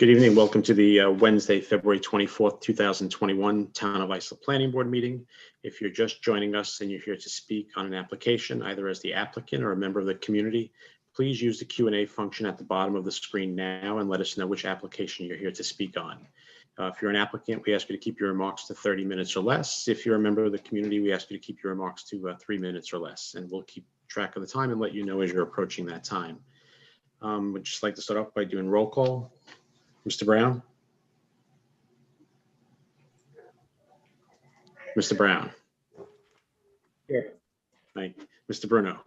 Good evening. Welcome to the Wednesday, February 24th, 2021 Town of Islip Planning Board meeting. If you're just joining us and you're here to speak on an application, either as the applicant or a member of the community, please use the Q&A function at the bottom of the screen now and let us know which application you're here to speak on. If you're an applicant, we ask you to keep your remarks to 30 minutes or less. If you're a member of the community, we ask you to keep your remarks to 3 minutes or less, and we'll keep track of the time and let you know as you're approaching that time. Would just like to start off by doing roll call. Mr. Brown? Mr. Brown? Here. Thank you. Mr. Bruno?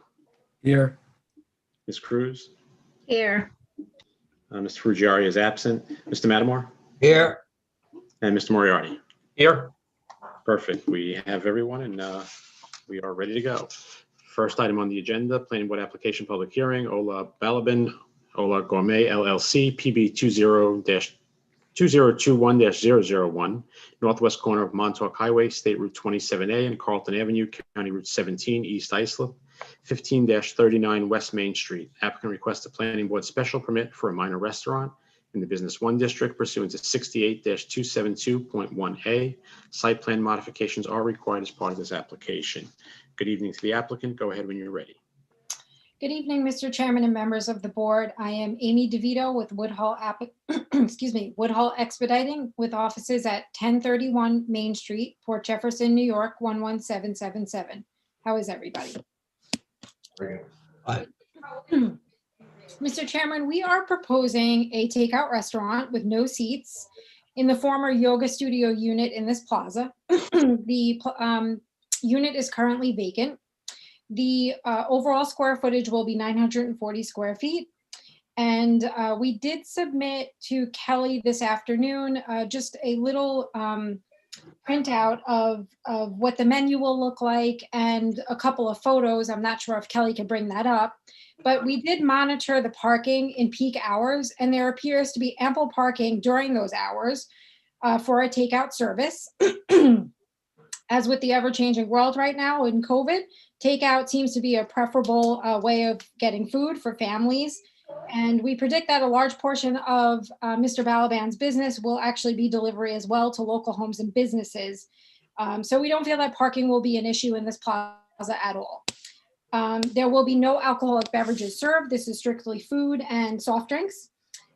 Here. Ms. Cruz? Here. Mr. Frugieri is absent. Mr. Matamore? Here. And Mr. Moriarty? Here. Perfect. We have everyone and we are ready to go. First item on the agenda, Planning Board application public hearing, Ola Balabin, Ola Gourmet LLC, PB 2021-001, northwest corner of Montauk Highway, State Route 27A and Carlton Avenue, County Route 17, East Islip, 15-39 West Main Street. Applicant requests a Planning Board special permit for a minor restaurant in the Business 1 District pursuant to 68-272.1A. Site plan modifications are required as part of this application. Good evening to the applicant. Go ahead when you're ready. Good evening, Mr. Chairman and members of the board. I am Amy DeVito with Woodhull Woodhull Expediting with offices at 1031 Main Street, Port Jefferson, New York, 11777. How is everybody? Hi. Mr. Chairman, we are proposing a takeout restaurant with no seats in the former yoga studio unit in this plaza. The unit is currently vacant. The overall square footage will be 940 square feet. And we did submit to Kelly this afternoon just a little printout of what the menu will look like and a couple of photos. I'm not sure if Kelly can bring that up, but we did monitor the parking in peak hours, and there appears to be ample parking during those hours for a takeout service. As with the ever-changing world right now in COVID, takeout seems to be a preferable way of getting food for families. And we predict that a large portion of Mr. Balaban's business will actually be delivery as well to local homes and businesses. So we don't feel that parking will be an issue in this plaza at all. There will be no alcoholic beverages served. This is strictly food and soft drinks.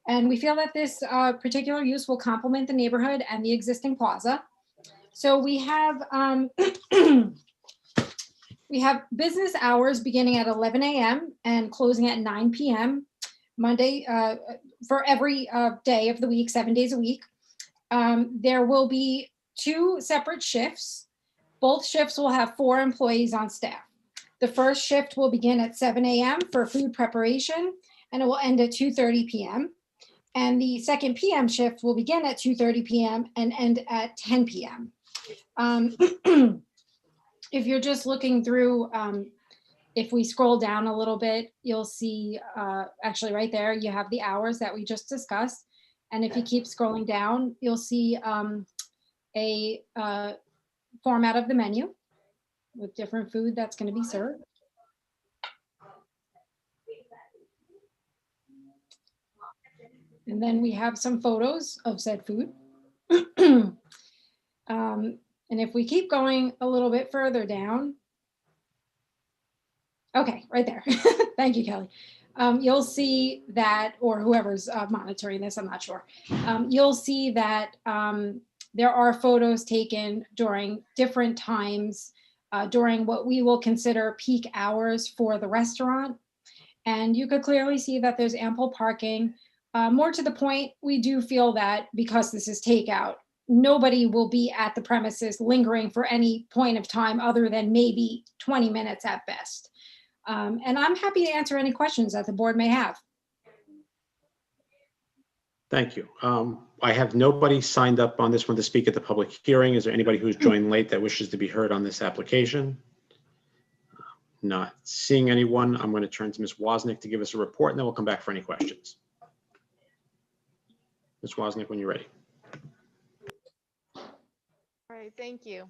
And we feel that this particular use will complement the neighborhood and the existing plaza. So we have we have business hours beginning at 11 a.m. and closing at 9 p.m. Monday for every day of the week, 7 days a week. There will be 2 separate shifts. Both shifts will have 4 employees on staff. The first shift will begin at 7 a.m. for food preparation, and it will end at 2:30 p.m. And the second PM shift will begin at 2:30 p.m. and end at 10 p.m. If you're just looking through, if we scroll down a little bit, you'll see actually right there, you have the hours that we just discussed. And if you keep scrolling down, you'll see a format of the menu with different food that's going to be served. And then we have some photos of said food. And if we keep going a little bit further down, okay, right there. Thank you, Kelly. You'll see that, or whoever's monitoring this, I'm not sure. You'll see that there are photos taken during different times, during what we will consider peak hours for the restaurant. And you could clearly see that there's ample parking. More to the point, we do feel that because this is takeout, nobody will be at the premises lingering for any point of time other than maybe 20 minutes at best. And I'm happy to answer any questions that the board may have. Thank you. I have nobody signed up on this one to speak at the public hearing. Is there anybody who's joined late that wishes to be heard on this application? Not seeing anyone. I'm going to turn to Ms. Wozniak to give us a report, and then we'll come back for any questions. Ms. Wozniak, when you're ready. All right, thank you.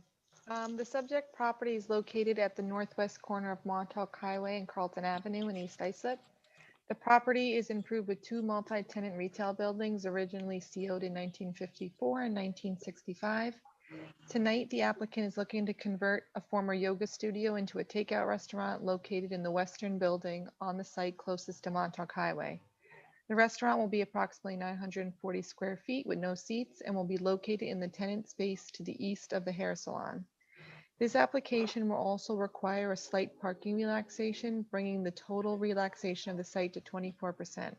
The subject property is located at the northwest corner of Montauk Highway and Carlton Avenue in East Islip. The property is improved with two multi-tenant retail buildings originally CO'd in 1954 and 1965. Tonight, the applicant is looking to convert a former yoga studio into a takeout restaurant located in the western building on the site closest to Montauk Highway. The restaurant will be approximately 940 square feet with no seats and will be located in the tenant space to the east of the hair salon. This application will also require a slight parking relaxation, bringing the total relaxation of the site to 24%.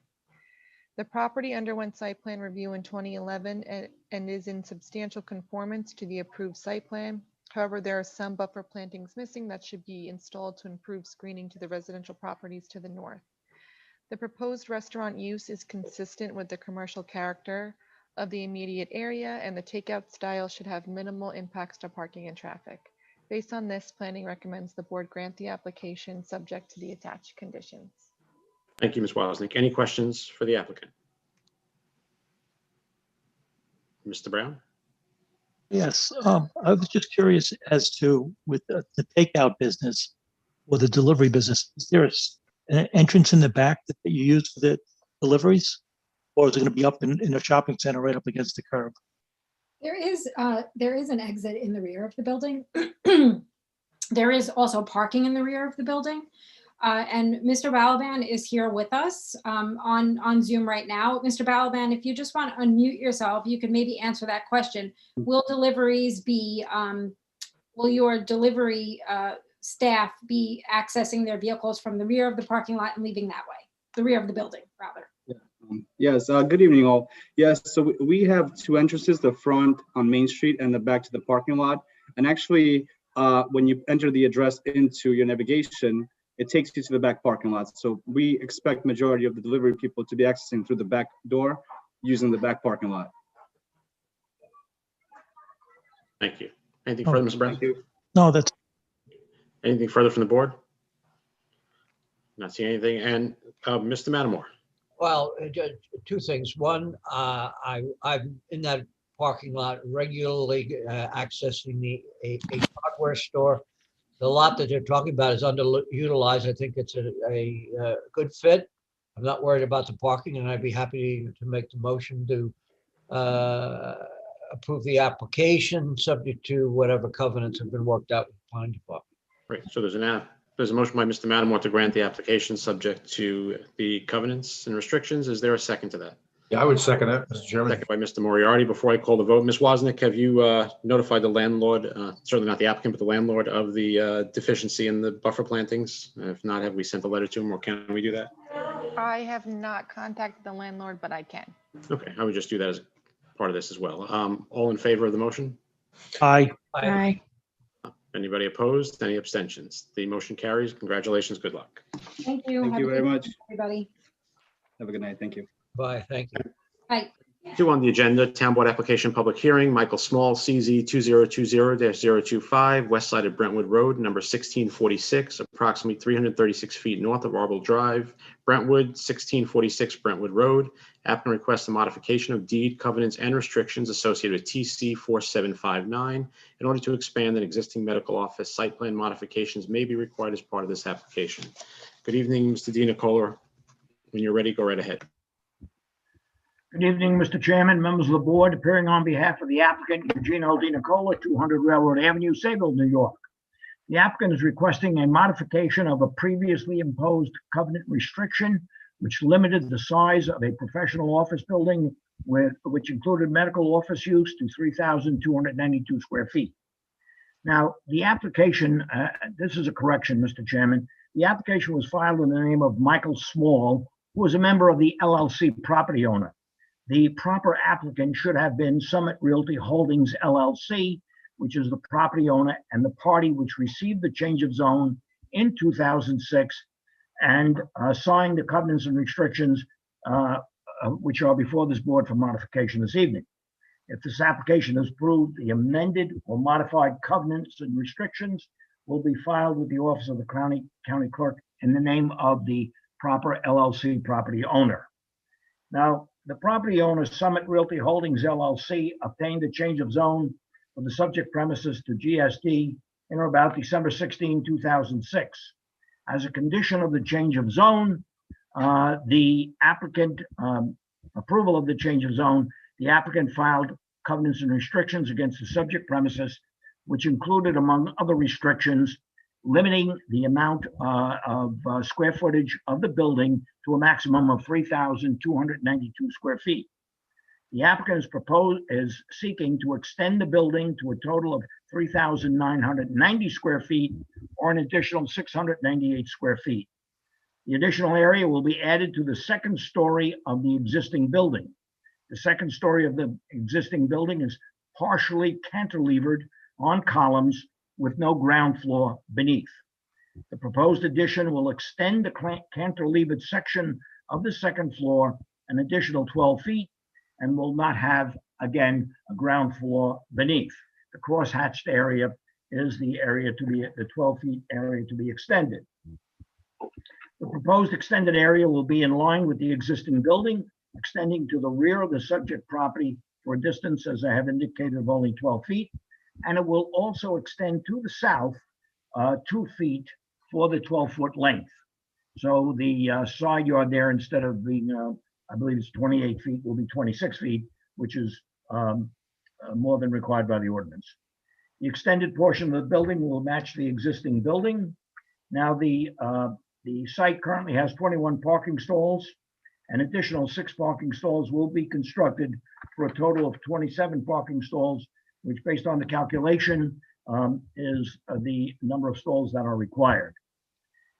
The property underwent site plan review in 2011 and is in substantial conformance to the approved site plan. However, there are some buffer plantings missing that should be installed to improve screening to the residential properties to the north. The proposed restaurant use is consistent with the commercial character of the immediate area, and the takeout style should have minimal impacts to parking and traffic. Based on this, planning recommends the board grant the application subject to the attached conditions. Thank you, Ms. Wozniak. Any questions for the applicant? Mr. Brown? Yes, I was just curious as to, with the takeout business or the delivery business, is there an entrance in the back that you use for the deliveries? Or is it going to be up in a shopping center right up against the curb? There is an exit in the rear of the building. There is also parking in the rear of the building. And Mr. Balaban is here with us on Zoom right now. Mr. Balaban, if you just want to unmute yourself, you can maybe answer that question. Will deliveries be, will your delivery staff be accessing their vehicles from the rear of the parking lot and leaving that way? The rear of the building, rather. Yes, good evening all. Yes, so we have two entrances, the front on Main Street and the back to the parking lot. And actually, when you enter the address into your navigation, it takes you to the back parking lot. So we expect majority of the delivery people to be accessing through the back door using the back parking lot. Thank you. Anything further, Mr. Brown? Thank you. No, that's Anything further from the board? Not seeing anything. And Mr. Matamore? Well, two things. One, I'm in that parking lot regularly accessing a hardware store. The lot that they're talking about is underutilized. I think it's a good fit. I'm not worried about the parking, and I'd be happy to make the motion to approve the application, subject to whatever covenants have been worked out with the planning department. Great. So there's a motion by Mr. Matamore to grant the application subject to the covenants and restrictions. Is there a second to that? Yeah, I would second that, Mr. Chairman. Second by Mr. Moriarty. Before I call the vote, Ms. Wozniak, have you notified the landlord, certainly not the applicant, but the landlord of the deficiency in the buffer plantings? If not, have we sent a letter to him, or can we do that? I have not contacted the landlord, but I can. Okay, I would just do that as part of this as well. All in favor of the motion? aye. Aye. Anybody opposed? Any abstentions? The motion carries. Congratulations. Good luck. Thank you. Thank Have you a very good much. night, everybody. Have a good night. Thank you. Bye, thank you. Bye. Two on the agenda, Town Board application public hearing, Michael Small, CZ 2020-025, west side of Brentwood Road, number 1646, approximately 336 feet north of Arbel Drive, Brentwood, 1646 Brentwood Road. Applicant requests a modification of deed, covenants, and restrictions associated with TC 4759. In order to expand an existing medical office, site plan modifications may be required as part of this application. Good evening, Mr. DiNicola. When you're ready, go right ahead. Good evening, Mr. Chairman, members of the board. Appearing on behalf of the applicant, Eugene L. DiNicola, 200 Railroad Avenue, Sayville, New York. The applicant is requesting a modification of a previously imposed covenant restriction, which limited the size of a professional office building which included medical office use to 3,292 square feet. Now, the application, this is a correction, Mr. Chairman. The application was filed in the name of Michael Small, who was a member of the LLC property owner. The proper applicant should have been Summit Realty Holdings LLC, which is the property owner and the party which received the change of zone in 2006 and signed the covenants and restrictions which are before this board for modification this evening. If this application is approved, the amended or modified covenants and restrictions will be filed with the Office of the County Clerk in the name of the proper LLC property owner. Now, the property owner, Summit Realty Holdings LLC, obtained a change of zone for the subject premises to GSD in or about December 16, 2006. As a condition of the change of zone, The applicant approval of the change of zone, the applicant filed covenants and restrictions against the subject premises, which included, among other restrictions, limiting the amount of square footage of the building to a maximum of 3,292 square feet. The applicant is seeking to extend the building to a total of 3,990 square feet or an additional 698 square feet. The additional area will be added to the second story of the existing building. The second story of the existing building is partially cantilevered on columns with no ground floor beneath. The proposed addition will extend the cantilevered section of the second floor an additional 12 feet and will not have, again, a ground floor beneath. The cross-hatched area is the area to be, the 12 feet area to be extended. The proposed extended area will be in line with the existing building, extending to the rear of the subject property for a distance, as I have indicated, of only 12 feet. And it will also extend to the south 2 feet for the 12-foot length. So the side yard there, instead of being, I believe it's 28 feet, will be 26 feet, which is more than required by the ordinance. The extended portion of the building will match the existing building. Now, the site currently has 21 parking stalls. An additional 6 parking stalls will be constructed for a total of 27 parking stalls, which, based on the calculation, is the number of stalls that are required.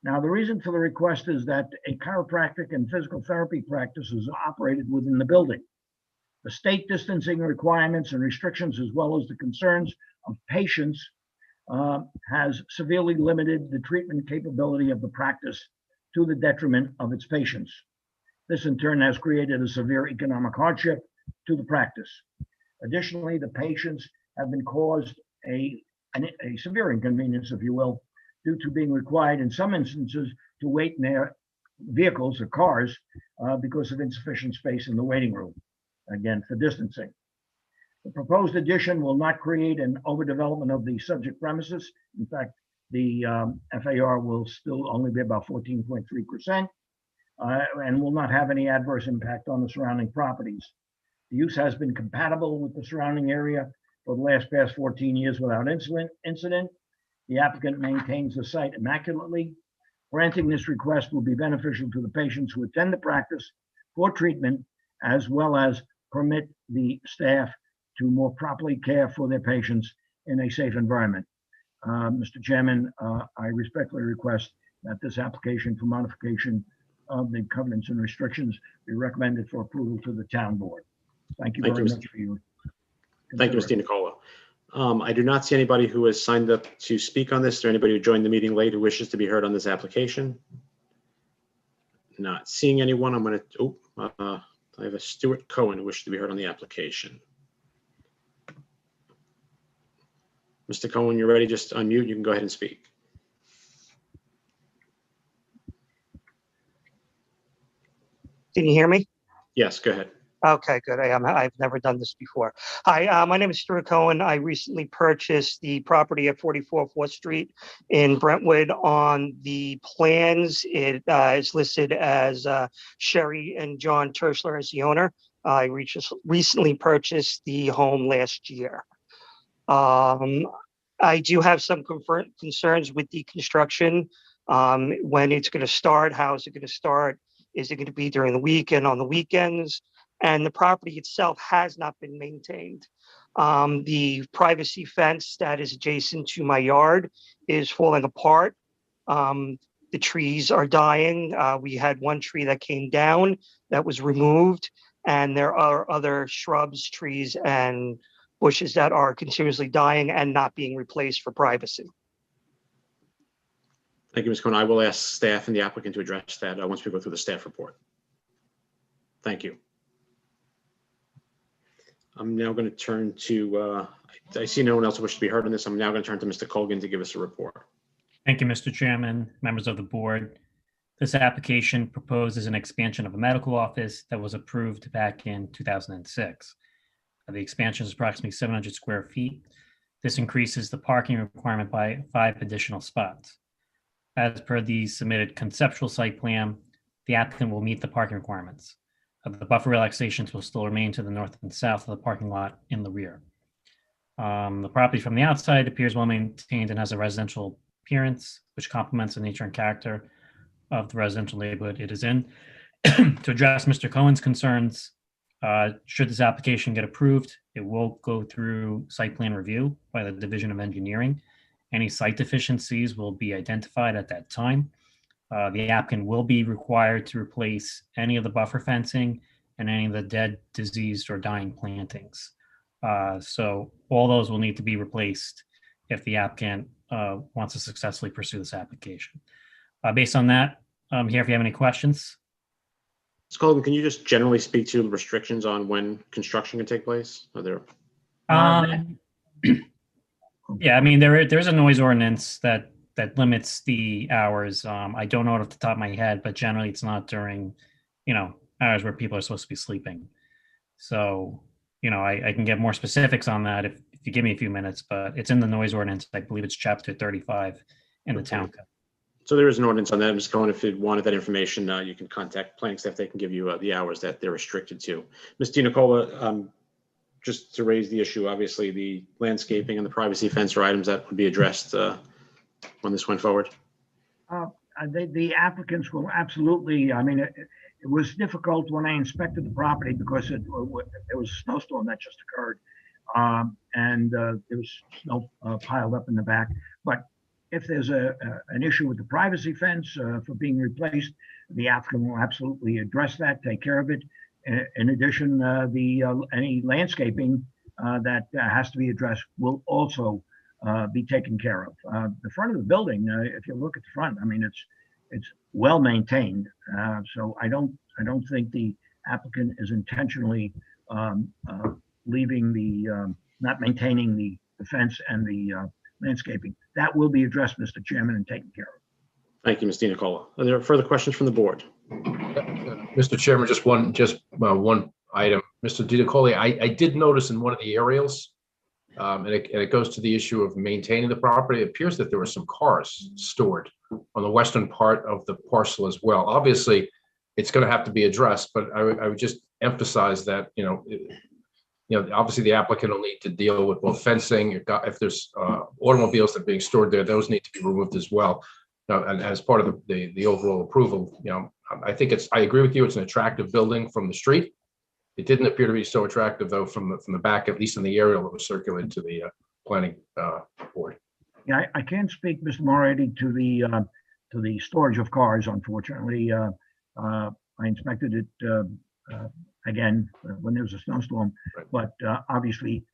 Now, the reason for the request is that a chiropractic and physical therapy practice is operated within the building. The state distancing requirements and restrictions, as well as the concerns of patients, has severely limited the treatment capability of the practice to the detriment of its patients. This, in turn, has created a severe economic hardship to the practice. Additionally, the patients have been caused a severe inconvenience, if you will, due to being required in some instances to wait in their vehicles or cars because of insufficient space in the waiting room, again, for distancing. The proposed addition will not create an overdevelopment of the subject premises. In fact, the FAR will still only be about 14.3% and will not have any adverse impact on the surrounding properties. The use has been compatible with the surrounding area for the past 14 years without incident. The applicant maintains the site immaculately. Granting this request will be beneficial to the patients who attend the practice for treatment, as well as permit the staff to more properly care for their patients in a safe environment. Mr. Chairman, I respectfully request that this application for modification of the covenants and restrictions be recommended for approval to the town board. Thank you very much for your. Thank you, Mr. Nicola. I do not see anybody who has signed up to speak on this. Is there anybody who joined the meeting late who wishes to be heard on this application? Not seeing anyone. I'm going to, I have a Stuart Cohen who wishes to be heard on the application. Mr. Cohen, you're ready, just unmute. You can go ahead and speak. Can you hear me? Yes, go ahead. Okay, good. I've never done this before. Hi, my name is Stuart Cohen. I recently purchased the property at 44 4th Street in Brentwood. On the plans, it is listed as Sherry and John Terschler as the owner. I recently purchased the home last year. I do have some concerns with the construction. When it's going to start, how is it going to start? Is it going to be during the week and on the weekends? And the property itself has not been maintained. The privacy fence that is adjacent to my yard is falling apart. The trees are dying. We had one tree that came down that was removed, and there are other shrubs, trees, and bushes that are continuously dying and not being replaced for privacy. Thank you, Ms. Cohen. I will ask staff and the applicant to address that once we go through the staff report. Thank you. I'm now going to turn to, I see no one else wishes to be heard on this. I'm now going to turn to Mr. Colgan to give us a report. Thank you, Mr. Chairman, members of the board. This application proposes an expansion of a medical office that was approved back in 2006. The expansion is approximately 700 square feet. This increases the parking requirement by 5 additional spots. As per the submitted conceptual site plan, the applicant will meet the parking requirements. The buffer relaxations will still remain to the north and south of the parking lot in the rear. The property from the outside appears well maintained and has a residential appearance, which complements the nature and character of the residential neighborhood it is in. To address Mr. Cohen's concerns, should this application get approved, it will go through site plan review by the Division of Engineering. Any site deficiencies will be identified at that time. The applicant will be required to replace any of the buffer fencing and any of the dead, diseased, or dying plantings. So all those will need to be replaced if the applicant wants to successfully pursue this application. Based on that, I'm here if you have any questions. Ms. Colgan, can you just generally speak to the restrictions on when construction can take place? Are there? Yeah, I mean, there's a noise ordinance that limits the hours. I don't know it off the top of my head, but generally it's not during, hours where people are supposed to be sleeping. So, I can get more specifics on that if you give me a few minutes, but it's in the noise ordinance. I believe it's chapter 35 in the town code. So there is an ordinance on that. Ms. Cohen, if you wanted that information, you can contact planning staff. They can give you the hours that they're restricted to. Ms. DiNicola, just to raise the issue, obviously the landscaping and the privacy fence are items that would be addressed when this went forward. The applicants will absolutely, I mean, it was difficult when I inspected the property because there was a snowstorm that just occurred. And there was snow piled up in the back. But if there's an issue with the privacy fence for being replaced, the applicant will absolutely address that, take care of it. In addition, any landscaping that has to be addressed will also be taken care of. The front of the building, if you look at the front, I mean, it's well maintained. So I don't think the applicant is intentionally leaving not maintaining the fence and the landscaping. That will be addressed, Mr. Chairman, and taken care of. Thank you, Ms. DiNicola. Are there further questions from the board? Mr. Chairman, just one item. Mr. DiNicola, I did notice in one of the aerials, and it goes to the issue of maintaining the property. It appears that there were some cars stored on the western part of the parcel as well. Obviously, it's going to have to be addressed, but I would just emphasize that, obviously the applicant will need to deal with both fencing. If there's automobiles that are being stored there, those need to be removed as well. And as part of the overall approval, I think I agree with you. It's an attractive building from the street. It didn't appear to be so attractive though from the back, at least in the aerial that was circulated to the planning board. Yeah, I can't speak, Mr. Moretti, to the storage of cars. Unfortunately, I inspected it again when there was a snowstorm, right. But obviously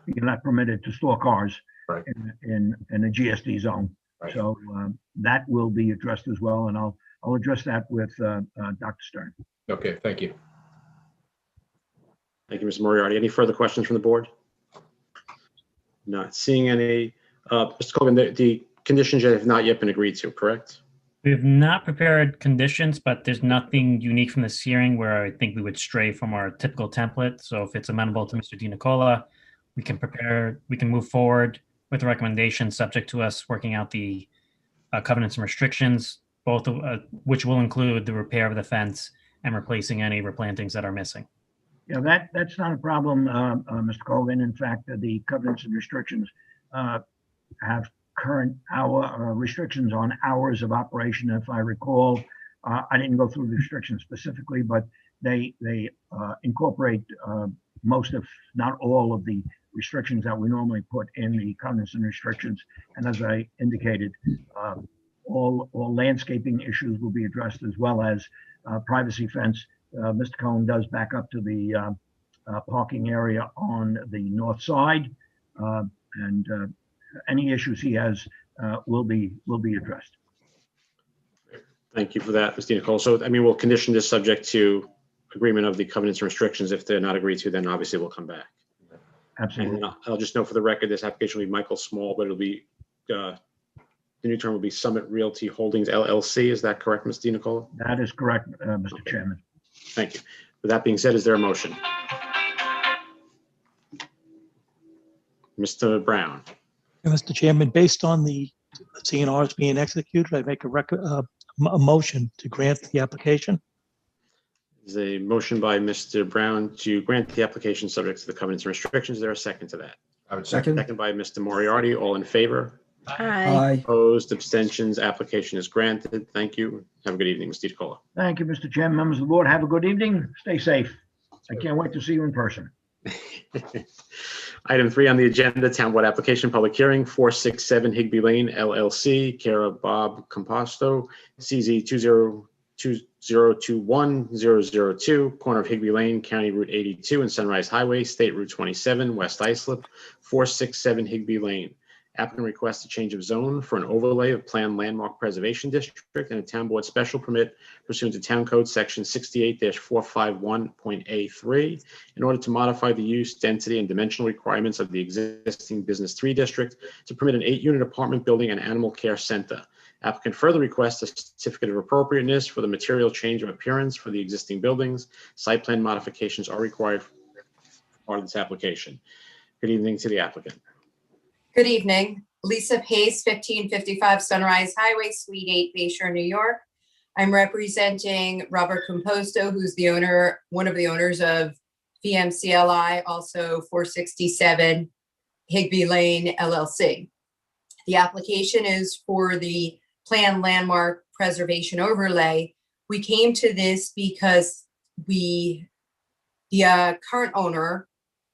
you're not permitted to store cars right. in a GSD zone. Right. So that will be addressed as well, and I'll address that with Dr. Stern. Okay, thank you. Thank you, Mr. Moriarty. Any further questions from the board? Not seeing any. Mr. Colgan, the conditions have not yet been agreed to, correct? We have not prepared conditions, but there's nothing unique from this hearing where I think we would stray from our typical template. So if it's amenable to Mr. DiNicola, we can move forward with the recommendation subject to us working out the covenants and restrictions, both of which will include the repair of the fence and replacing any replantings that are missing. Yeah, that's not a problem, Mr. Colvin. In fact, the covenants and restrictions have current hour restrictions on hours of operation. If I recall, I didn't go through the restrictions specifically, but they incorporate most, if not all, of the restrictions that we normally put in the covenants and restrictions. And as I indicated, all landscaping issues will be addressed, as well as privacy fence. Mr. Cohen does back up to the parking area on the north side, and any issues he has will be addressed. Thank you for that, Ms. DiNicola. So, I mean, we'll condition this subject to agreement of the covenants and restrictions. If they're not agreed to, then obviously we'll come back. Absolutely. And I'll just note for the record, this application will be Michael Small, but it'll be, the new term will be Summit Realty Holdings LLC. Is that correct, Ms. DiNicola? That is correct, Mr. Chairman. Thank you. With that being said, is there a motion? Mr. Brown. Mr. Chairman, based on the CNRs being executed, I make a a motion to grant the application. There's a motion by Mr. Brown to grant the application subject to the covenants and restrictions. Is there a second to that? I would second. Second by Mr. Moriarty. All in favor? Aye. Opposed, abstentions, application is granted. Thank you. Have a good evening, Mr. DiCola. Thank you, Mr. Chairman, members of the board. Have a good evening. Stay safe. I can't wait to see you in person. Item 3 on the agenda, Town Board application, public hearing, 467 Higbee Lane, LLC, care of Bob Composto, CZ 2021002, corner of Higbee Lane, County Route 82 and Sunrise Highway, State Route 27, West Islip, 467 Higbee Lane. Applicant requests a change of zone for an overlay of planned landmark preservation district and a town board special permit pursuant to Town Code Section 68-451.A3 in order to modify the use, density, and dimensional requirements of the existing Business 3 district to permit an 8-unit apartment building and animal care center. Applicant further requests a certificate of appropriateness for the material change of appearance for the existing buildings. Site plan modifications are required for part of this application. Good evening to the applicant. Good evening. Lisa Pace, 1555 Sunrise Highway, Suite 8, Bayshore, New York. I'm representing Robert Composto, who's the owner, one of the owners of VMCLI, also 467 Higbee Lane, LLC. The application is for the planned landmark preservation overlay. We came to this because the current owner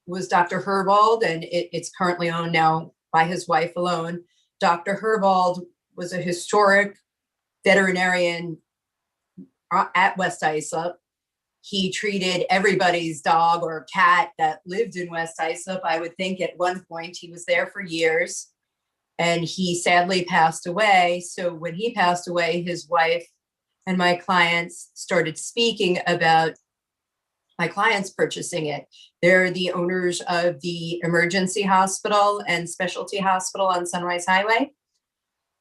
was Dr. Herbald, and it's currently owned now by his wife alone. Dr. Herbald was a historic veterinarian at West Islip. He treated everybody's dog or cat that lived in West Islip. I would think at one point he was there for years, and he sadly passed away. So when he passed away, his wife and my clients started speaking about my clients purchasing it. They're the owners of the emergency hospital and specialty hospital on Sunrise Highway.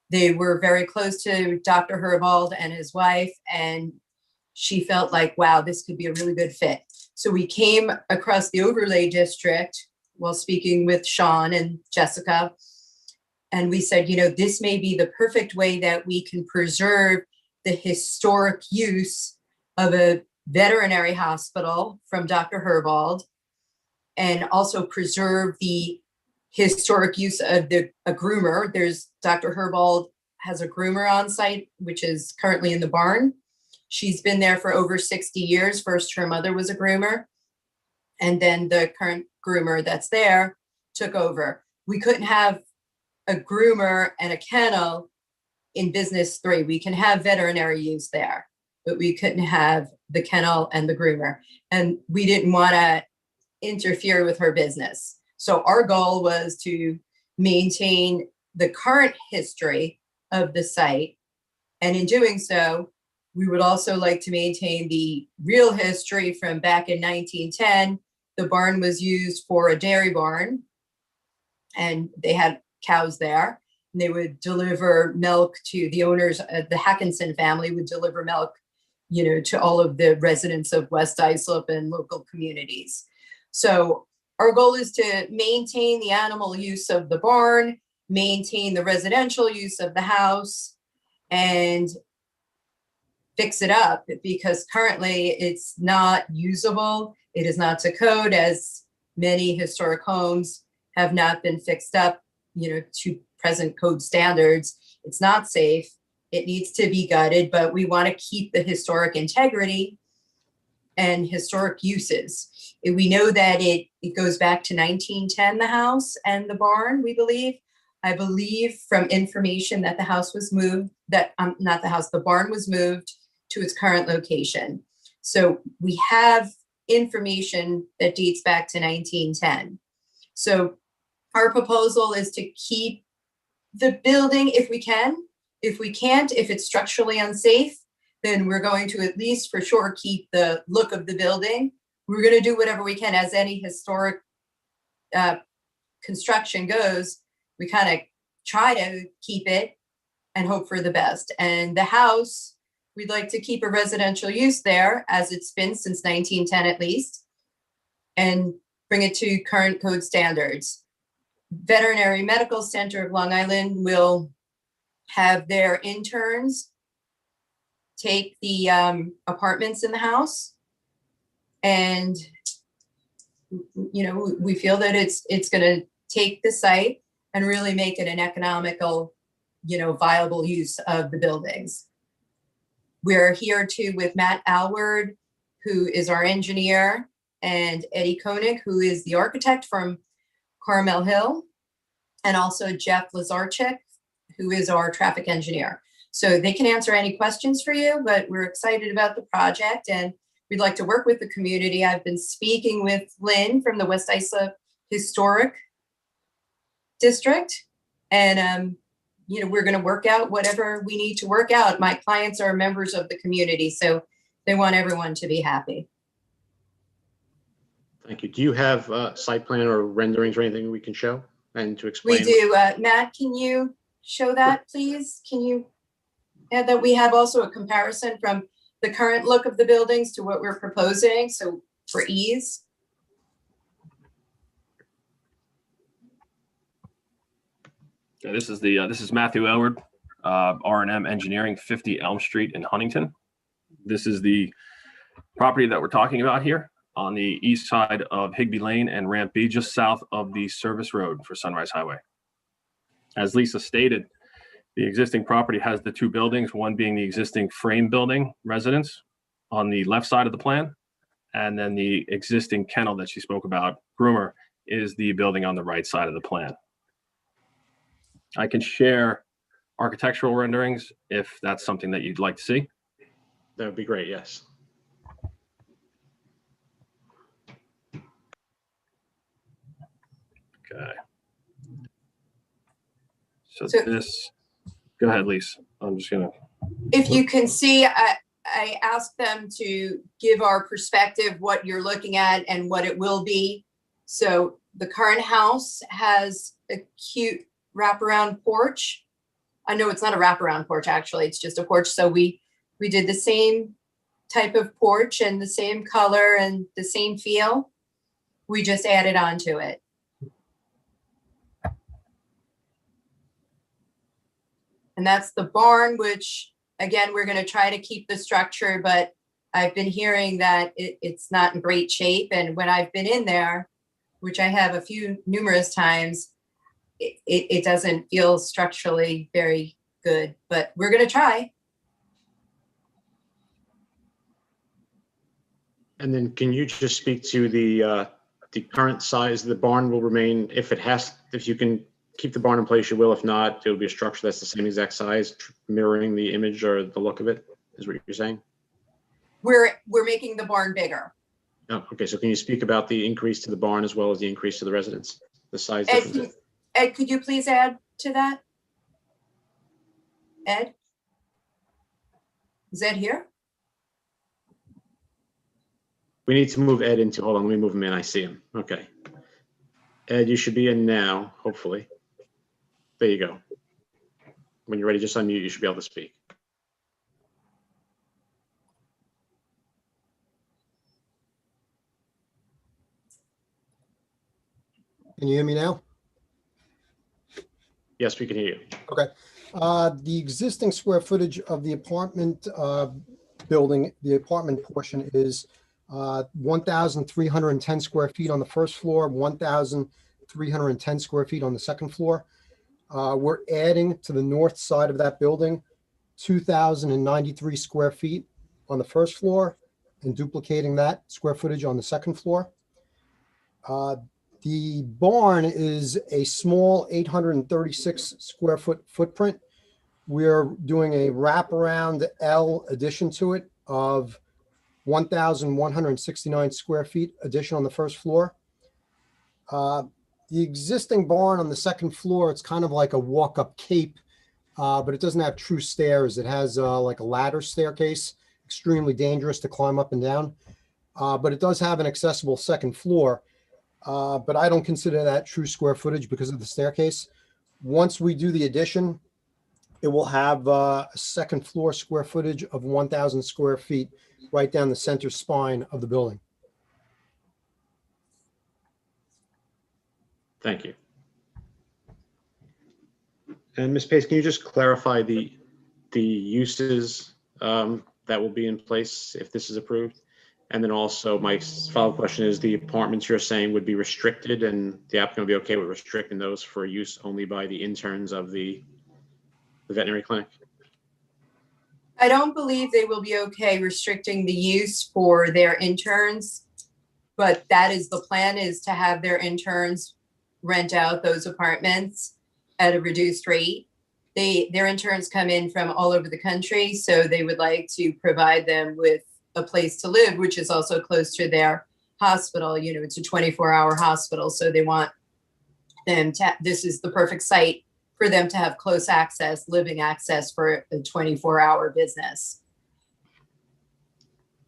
They were very close to Dr. Herbald and his wife, and she felt like, wow, this could be a really good fit. So we came across the overlay district while speaking with Sean and Jessica, and we said, you know, this may be the perfect way that we can preserve the historic use of a veterinary hospital from Dr. Herbald, and also preserve the historic use of a groomer. There's Dr. Herbald has a groomer on site, which is currently in the barn. She's been there for over 60 years. First, her mother was a groomer, and then the current groomer that's there took over. We couldn't have a groomer and a kennel in Business 3. We can have veterinary use there, but we couldn't have the kennel and the groomer. And we didn't want to interfere with her business. So our goal was to maintain the current history of the site. And in doing so, we would also like to maintain the real history from back in 1910. The barn was used for a dairy barn, and they had cows there. And they would deliver milk to the owners. The Hackinson family would deliver milk, you know, to all of the residents of West Islip and local communities. So our goal is to maintain the animal use of the barn, maintain the residential use of the house, and fix it up, because currently it's not usable. It is not to code, as many historic homes have not been fixed up, you know, to present code standards. It's not safe. It needs to be gutted, but we want to keep the historic integrity and historic uses. We know that it goes back to 1910, the house and the barn, we believe. I believe from information that the house was moved, that not the house, the barn was moved to its current location. So we have information that dates back to 1910. So our proposal is to keep the building if we can. If we can't, if it's structurally unsafe, then we're going to at least for sure keep the look of the building. We're going to do whatever we can, as any historic construction goes. We kind of try to keep it and hope for the best. And the house, we'd like to keep a residential use there, as it's been since 1910 at least, and bring it to current code standards. Veterinary Medical Center of Long Island will have their interns take the apartments in the house. And, you know, we feel that it's going to take the site and really make it an economical, you know, viable use of the buildings. We're here too with Matt Alward, who is our engineer, and Eddie Koenig, who is the architect from Carmel Hill, and also Jeff Lazarchik, who is our traffic engineer. So they can answer any questions for you, but we're excited about the project and we'd like to work with the community. I've been speaking with Lynn from the West Islip Historic District, and you know, we're going to work out whatever we need to work out. My clients are members of the community, so they want everyone to be happy. Thank you. Do you have a site plan or renderings or anything we can show and to explain? We do. Matt, can you show that, please? Can you add that? We have also a comparison from the current look of the buildings to what we're proposing, so for ease. Yeah, this is Matthew Elward, R&M Engineering, 50 Elm Street in Huntington. This is the property that we're talking about here on the east side of Higbee Lane and Ramp B, just south of the service road for Sunrise Highway. As Lisa stated, the existing property has the two buildings, one being the existing frame building residence on the left side of the plan, and then the existing kennel that she spoke about, groomer, is the building on the right side of the plan. I can share architectural renderings if that's something that you'd like to see. That would be great, yes. Okay. So this, go ahead, Lisa. I'm just gonna. If you can see, I asked them to give our perspective, what you're looking at and what it will be. So the current house has a cute wraparound porch. I know it's not a wraparound porch, actually, it's just a porch. So we did the same type of porch and the same color and the same feel. We just added on to it. And that's the barn, which again, we're going to try to keep the structure, but I've been hearing that it's not in great shape. And when I've been in there, which I have numerous times, it doesn't feel structurally very good, but we're going to try. And then can you just speak to the current size? The barn will remain, if you can keep the barn in place, you will. If not, it'll be a structure that's the same exact size, mirroring the image or the look of it, is what you're saying? We're making the barn bigger. Oh, okay. So can you speak about the increase to the barn as well as the increase to the residence, the size difference? Ed, could you please add to that? Ed? Is Ed here? We need to move Ed into, hold on, let me move him in. I see him. Okay. Ed, you should be in now, hopefully. There you go. When you're ready, just unmute, you should be able to speak. Can you hear me now? Yes, we can hear you. Okay. The existing square footage of the apartment building, the apartment portion is 1,310 square feet on the first floor, 1,310 square feet on the second floor. We're adding to the north side of that building 2,093 square feet on the first floor and duplicating that square footage on the second floor. The barn is a small 836 square foot footprint. We're doing a wraparound L addition to it of 1,169 square feet addition on the first floor. The existing barn on the second floor, it's kind of like a walk-up cape, but it doesn't have true stairs. It has like a ladder staircase, extremely dangerous to climb up and down, but it does have an accessible second floor. But I don't consider that true square footage because of the staircase. Once we do the addition, it will have a second floor square footage of 1,000 square feet right down the center spine of the building. Thank you. And Ms. Pace, can you just clarify the uses that will be in place if this is approved? And then also my follow-up question is, the apartments you're saying would be restricted, and the applicant will be okay with restricting those for use only by the interns of the veterinary clinic? I don't believe they will be okay restricting the use for their interns, but that is the plan, is to have their interns rent out those apartments at a reduced rate. Their interns come in from all over the country, so they would like to provide them with a place to live, which is also close to their hospital. You know, it's a 24-hour hospital, so they want them to, this is the perfect site for them to have close access, living access for a 24-hour business.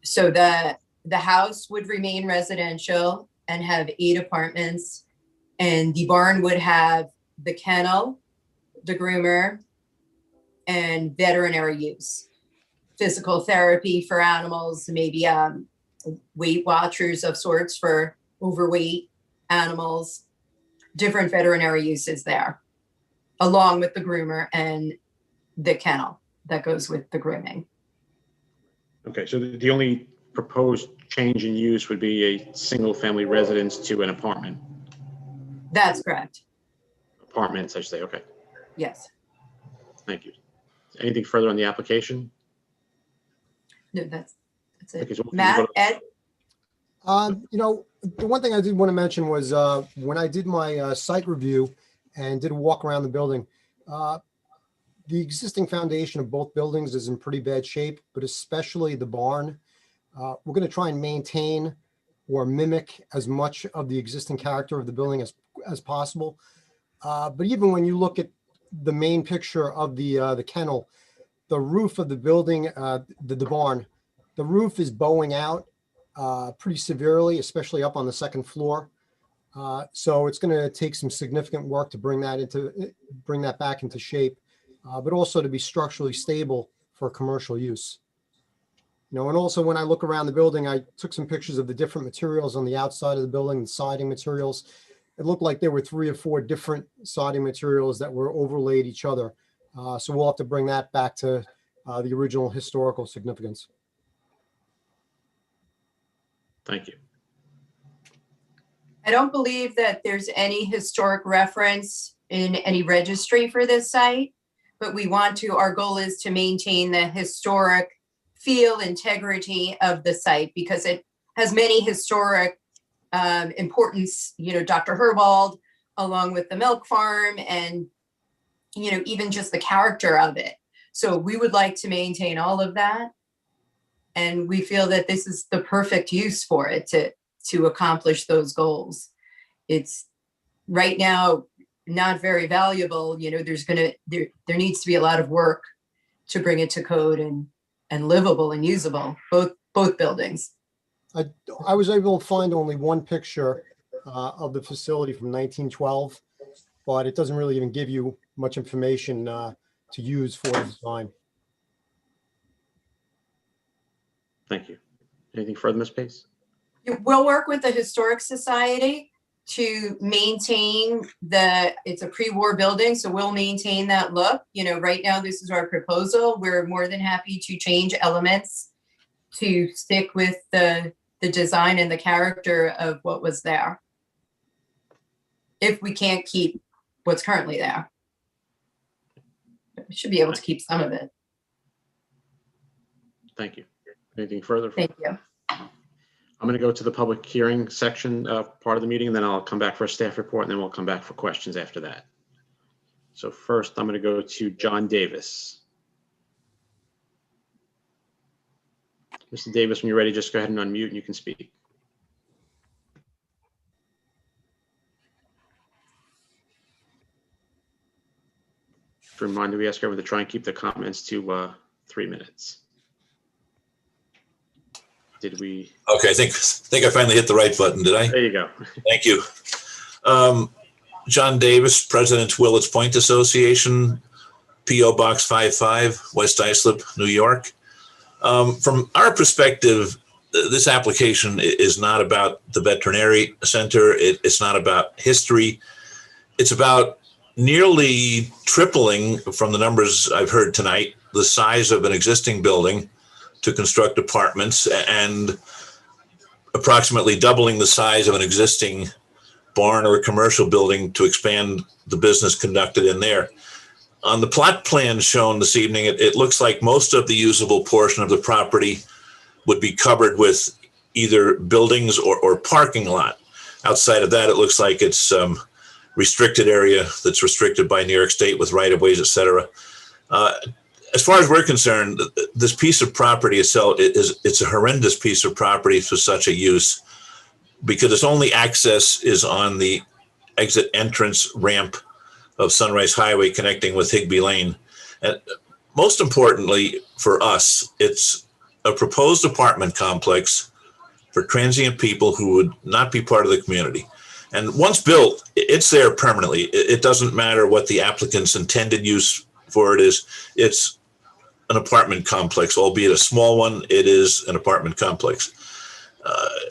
So the house would remain residential and have 8 apartments, and the barn would have the kennel, the groomer, and veterinary use. Physical therapy for animals, maybe Weight Watchers of sorts for overweight animals, different veterinary uses there, along with the groomer and the kennel that goes with the grooming. Okay, so the only proposed change in use would be a single-family residence to an apartment. That's correct. Apartments, I should say. Okay, Yes. thank you. Anything further on the application? No, that's it. Okay, so we'll Matt, go to- Ed, You know, the one thing I did want to mention was when I did my site review and did a walk around the building, the existing foundation of both buildings is in pretty bad shape, but especially the barn. We're going to try and maintain or mimic as much of the existing character of the building as possible. But even when you look at the main picture of the kennel, the roof of the building, the barn, the roof is bowing out pretty severely, especially up on the second floor. So it's going to take some significant work to bring that back into shape, but also to be structurally stable for commercial use. You know, and also when I look around the building, I took some pictures of the different materials on the outside of the building, the siding materials. It looked like there were 3 or 4 different siding materials that were overlaid each other. So we'll have to bring that back to the original historical significance. Thank you. I don't believe that there's any historic reference in any registry for this site, but our goal is to maintain the historic feel, integrity of the site, because it has many historic importance, you know, Dr. Herwald, along with the milk farm, and, you know, even just the character of it. So we would like to maintain all of that. And we feel that this is the perfect use for it to accomplish those goals. It's right now not very valuable. You know, there needs to be a lot of work to bring it to code and livable and usable, both buildings. I was able to find only one picture of the facility from 1912, but it doesn't really even give you much information to use for the design. Thank you. Anything further, Ms. Pace? We'll work with the Historic Society to maintain it's a pre-war building, so we'll maintain that look. You know, right now, this is our proposal. We're more than happy to change elements to stick with the design and the character of what was there, if we can't keep what's currently there. We should be able to keep some of it. Thank you. Anything further? Thank you. I'm going to go to the public hearing section part of the meeting, and then I'll come back for a staff report, and then we'll come back for questions after that. So first, I'm going to go to John Davis. Mr. Davis, when you're ready, just go ahead and unmute and you can speak. Just a reminder, we ask everyone to try and keep the comments to 3 minutes. Did we? Okay, I think I finally hit the right button, did I? There you go. Thank you. John Davis, President, Willets Point Association, P.O. Box 55, West Islip, New York. From our perspective, this application is not about the veterinary center. It's not about history. It's about nearly tripling, from the numbers I've heard tonight, the size of an existing building to construct apartments and approximately doubling the size of an existing barn or a commercial building to expand the business conducted in there. On the plot plan shown this evening, it looks like most of the usable portion of the property would be covered with either buildings or parking lot. Outside of that, it looks like it's restricted area that's restricted by New York State with right-of-ways, et cetera. As far as we're concerned, this piece of property itself it's a horrendous piece of property for such a use because its only access is on the exit entrance ramp of Sunrise Highway connecting with Higbee Lane. And most importantly for us, it's a proposed apartment complex for transient people who would not be part of the community. And once built, it's there permanently. It doesn't matter what the applicant's intended use for it is. It's an apartment complex, albeit a small one. It is an apartment complex.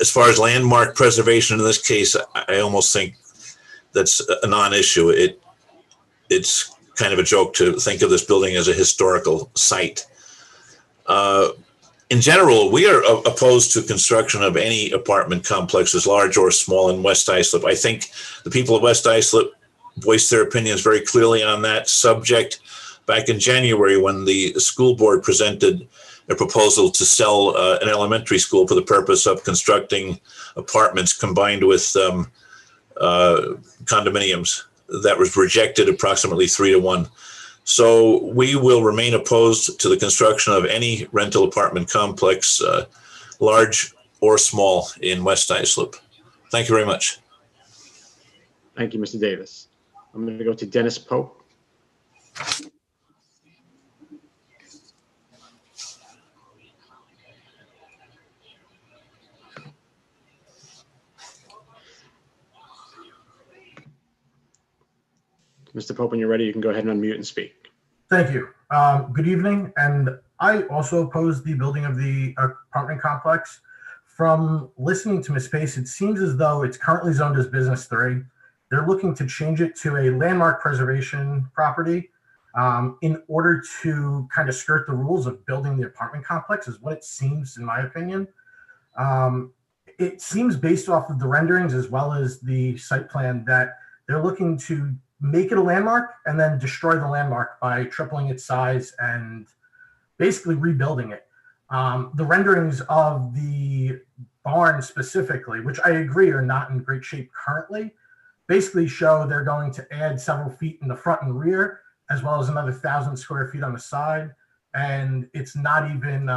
As far as landmark preservation in this case, I almost think that's a non-issue. It's kind of a joke to think of this building as a historical site. In general, we are opposed to construction of any apartment complexes, large or small, in West Islip. I think the people of West Islip voiced their opinions very clearly on that subject back in January when the school board presented a proposal to sell an elementary school for the purpose of constructing apartments combined with condominiums. That was rejected approximately 3-1. So we will remain opposed to the construction of any rental apartment complex, large or small, in West Islip. Thank you very much. Thank you, Mr. Davis. I'm going to go to Dennis Pope. Mr. Pope, when you're ready, you can go ahead and unmute and speak. Thank you. Good evening. And I also oppose the building of the apartment complex. From listening to Ms. Pace, it seems as though it's currently zoned as Business 3. They're looking to change it to a landmark preservation property in order to kind of skirt the rules of building the apartment complex, is what it seems, in my opinion. It seems based off of the renderings as well as the site plan that they're looking to make it a landmark and then destroy the landmark by tripling its size and basically rebuilding it. The renderings of the barn specifically, which I agree are not in great shape currently, basically show they're going to add several feet in the front and rear, as well as another 1,000 square feet on the side. And it's not even,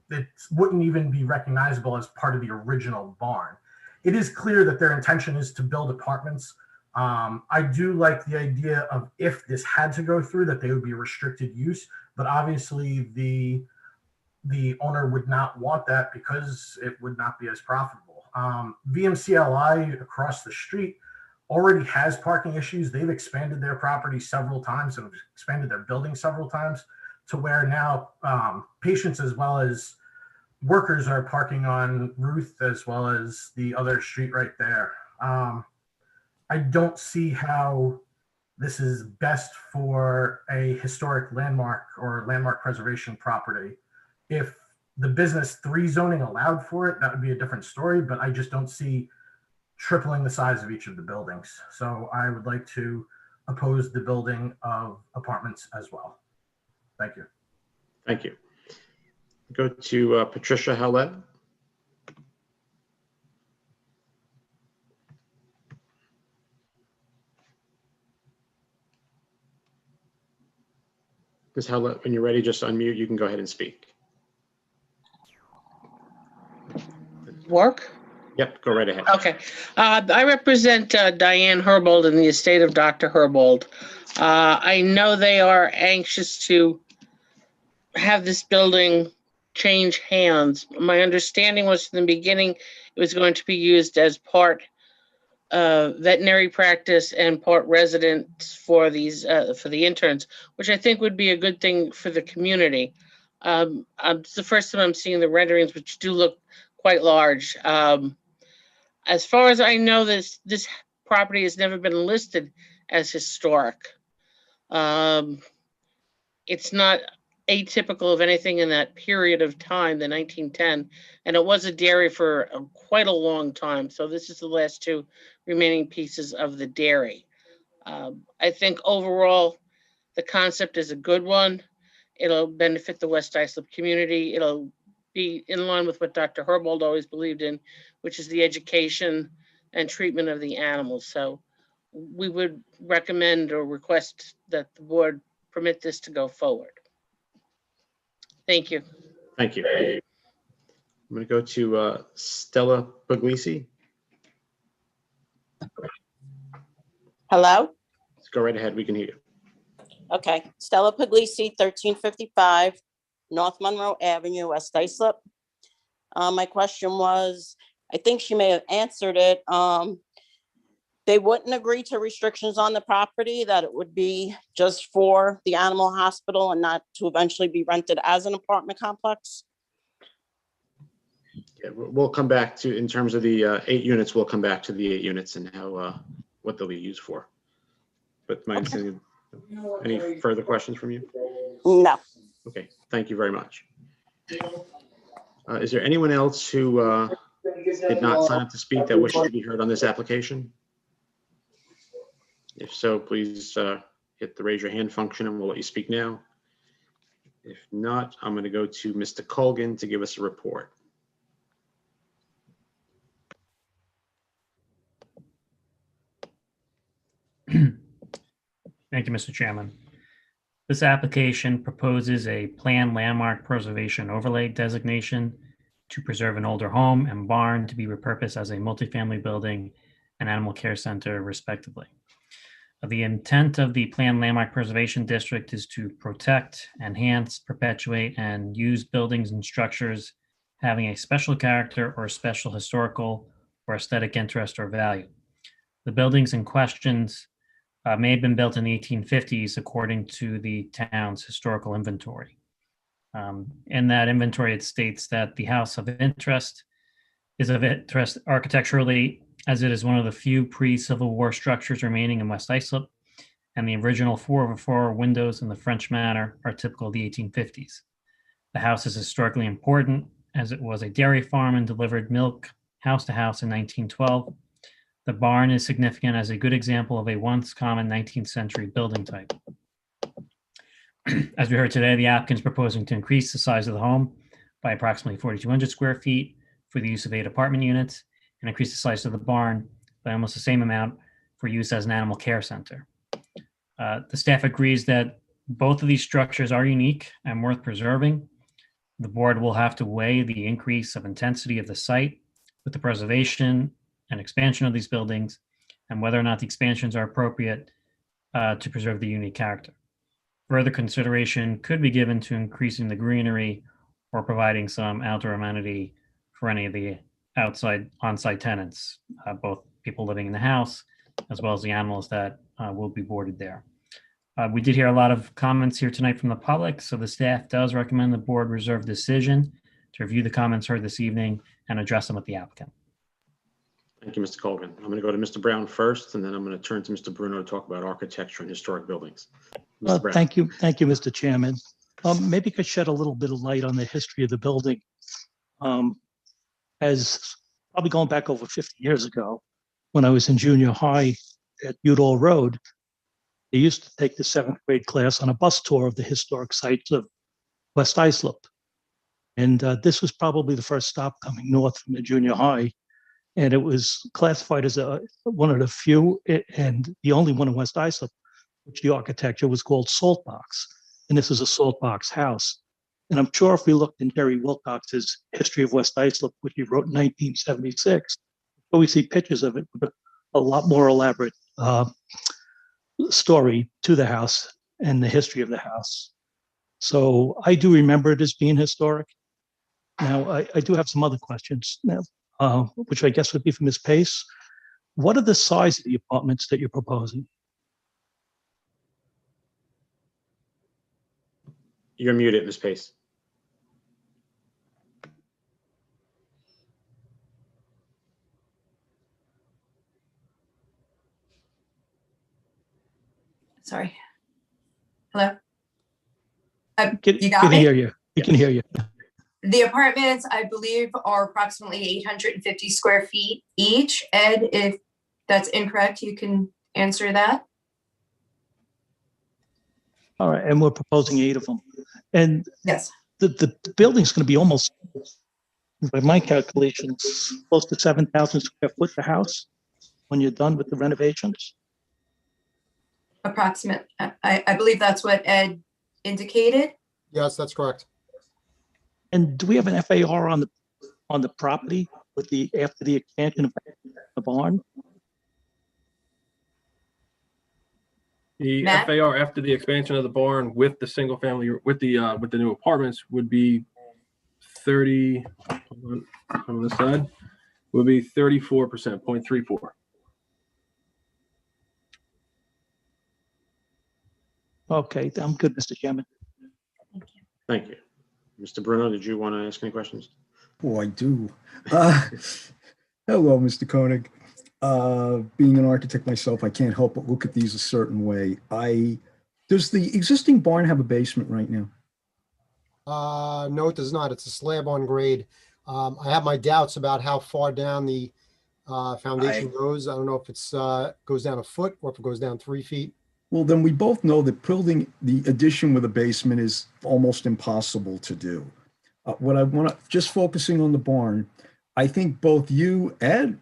it wouldn't even be recognizable as part of the original barn. It is clear that their intention is to build apartments. I do like the idea of, if this had to go through, that they would be restricted use, but obviously the owner would not want that because it would not be as profitable. VMCLI across the street already has parking issues. They've expanded their property several times and expanded their building several times to where now patients as well as workers are parking on Ruth as well as the other street right there. I don't see how this is best for a historic landmark or landmark preservation property. If the Business 3 zoning allowed for it, that would be a different story, but I just don't see tripling the size of each of the buildings. So I would like to oppose the building of apartments as well. Thank you. Thank you. Go to Patricia Howlett. Ms. Howlett, when you're ready, just unmute. You can go ahead and speak. Work? Yep, go right ahead. Okay. I represent Diane Herbold in the estate of Dr. Herbold. I know they are anxious to have this building change hands. My understanding was from the beginning it was going to be used as part veterinary practice and part residence for these for the interns, which I think would be a good thing for the community. It's the first time I'm seeing the renderings, which do look quite large. As far as I know, this property has never been listed as historic. It's not atypical of anything in that period of time, the 1910. And it was a dairy for quite a long time. So this is the last two remaining pieces of the dairy. I think overall, the concept is a good one. It'll benefit the West Islip community. It'll be in line with what Dr. Herbold always believed in, which is the education and treatment of the animals. So we would recommend or request that the board permit this to go forward. Thank you. Thank you. I'm going to go to Stella Puglisi. Hello? Let's go right ahead. We can hear you. Okay, Stella Puglisi, 1355 North Monroe Avenue, West Islip. My question was, I think she may have answered it. They wouldn't agree to restrictions on the property, that it would be just for the animal hospital and not to eventually be rented as an apartment complex? Yeah, we'll come back to, in terms of the 8 units, we'll come back to the 8 units and how, what they'll be used for. But my understanding, any further questions from you? No. Okay, thank you very much. Is there anyone else who did not sign up to speak that wishes to be heard on this application? If so, please hit the raise your hand function and we'll let you speak now. If not, I'm going to go to Mr. Colgan to give us a report. Thank you, Mr. Chairman. This application proposes a planned landmark preservation overlay designation to preserve an older home and barn to be repurposed as a multifamily building and animal care center, respectively. The intent of the planned landmark preservation district is to protect, enhance, perpetuate, and use buildings and structures having a special character or special historical or aesthetic interest or value. The buildings in questions may have been built in the 1850s according to the town's historical inventory. In that inventory, it states that the house of interest is of interest architecturally, as it is one of the few pre-Civil War structures remaining in West Islip, and the original 4/4 windows in the French manner are typical of the 1850s. The house is historically important as it was a dairy farm and delivered milk house to house in 1912. The barn is significant as a good example of a once common 19th century building type. As we heard today, the applicant is proposing to increase the size of the home by approximately 4,200 square feet for the use of 8 apartment units and increase the size of the barn by almost the same amount for use as an animal care center. The staff agrees that both of these structures are unique and worth preserving. The board will have to weigh the increase of intensity of the site with the preservation and expansion of these buildings and whether or not the expansions are appropriate to preserve the unique character. Further consideration could be given to increasing the greenery or providing some outdoor amenity for any of the outside on-site tenants, both people living in the house as well as the animals that will be boarded there. We did hear a lot of comments here tonight from the public, so the staff does recommend the board reserve decision to review the comments heard this evening and address them with the applicant. Thank you, Mr. Colgan. I'm going to go to Mr. Brown first, and then I'm going to turn to Mr. Bruno to talk about architecture and historic buildings. Mr. Brown. Thank you, Mr. Chairman. Maybe you could shed a little bit of light on the history of the building. As probably going back over 50 years ago, when I was in junior high at Udall Road, they used to take the 7th grade class on a bus tour of the historic sites of West Islip. And this was probably the first stop coming north from the junior high. And it was classified as one of the few and the only one in West Islip, which the architecture was called Salt Box. And this is a Salt Box house. And I'm sure if we looked in Jerry Wilcox's History of West Islip, which he wrote in 1976, we see pictures of it with a lot more elaborate story to the house and the history of the house. So I do remember it as being historic. Now, I do have some other questions now, which I guess would be for Ms. Pace. What are the size of the apartments that you're proposing? You're muted, Ms. Pace. Sorry. Hello? You got me? hear you. We can hear you. The apartments, I believe, are approximately 850 square feet each. Ed, if that's incorrect, you can answer that. All right, and we're proposing 8 of them. And Yes. the building's going to be almost, by my calculations, close to 7,000 square foot, the house, when you're done with the renovations. Approximate. I believe that's what Ed indicated. Yes, that's correct. And do we have an FAR on the property with after the expansion of the barn? The Matt? FAR after the expansion of the barn with the single family, with the new apartments would be 30, on this side, would be 34%, 0.34. Okay, I'm good, Mr. Chairman. Thank you. Mr. Bruno, did you want to ask any questions? Oh, I do. Hello, Mr. Koenig. Being an architect myself, I can't help but look at these a certain way. Does the existing barn have a basement right now? No, it does not. It's a slab on grade. I have my doubts about how far down the foundation goes. I don't know if it's goes down a foot or if it goes down 3 feet. Well, then we both know that building the addition with a basement is almost impossible to do. What I want to, just focusing on the barn, I think both you and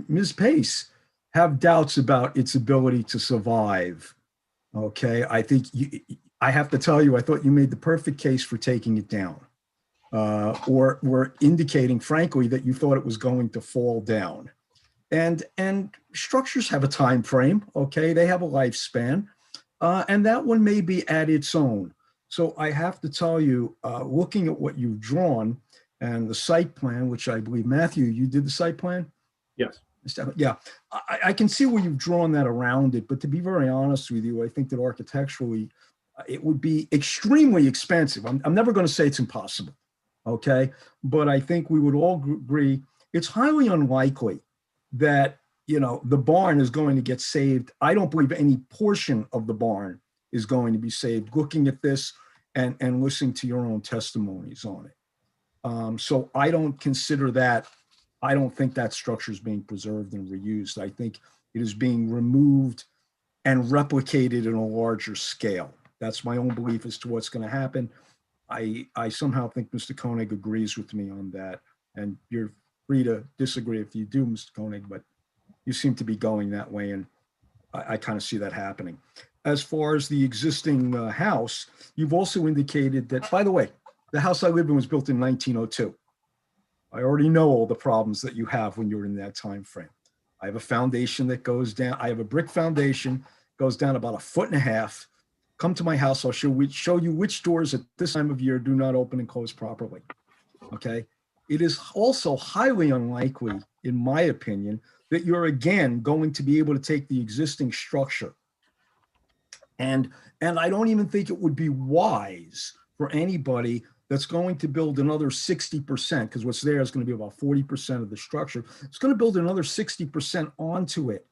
Ms. Pace have doubts about its ability to survive. Okay, I think I have to tell you, I thought you made the perfect case for taking it down, or were indicating, frankly, that you thought it was going to fall down. And structures have a time frame. Okay, they have a lifespan, and that one may be at its own. So I have to tell you, looking at what you've drawn and the site plan, which I believe, Matthew, you did the site plan? Yes. Yeah, I can see where you've drawn that around it, but to be very honest with you, I think that architecturally, it would be extremely expensive. I'm never going to say it's impossible, okay? But I think we would all agree it's highly unlikely that, you know, the barn is going to get saved. I don't believe any portion of the barn is going to be saved, looking at this and listening to your own testimonies on it. So I don't consider that, I don't think that structure is being preserved and reused. I think it is being removed and replicated in a larger scale. That's my own belief as to what's going to happen. I somehow think Mr. Koenig agrees with me on that. And you're free to disagree if you do, Mr. Koenig, but you seem to be going that way. And I kind of see that happening. As far as the existing house, you've also indicated that, by the way, the house I live in was built in 1902. I already know all the problems that you have when you're in that time frame. I have a foundation that goes down. I have a brick foundation, goes down about 1.5 feet. Come to my house. I'll show you which doors at this time of year do not open and close properly. Okay. It is also highly unlikely, in my opinion, that you're again going to be able to take the existing structure. And I don't even think it would be wise for anybody that's going to build another 60%, because what's there is going to be about 40% of the structure. It's going to build another 60% onto it.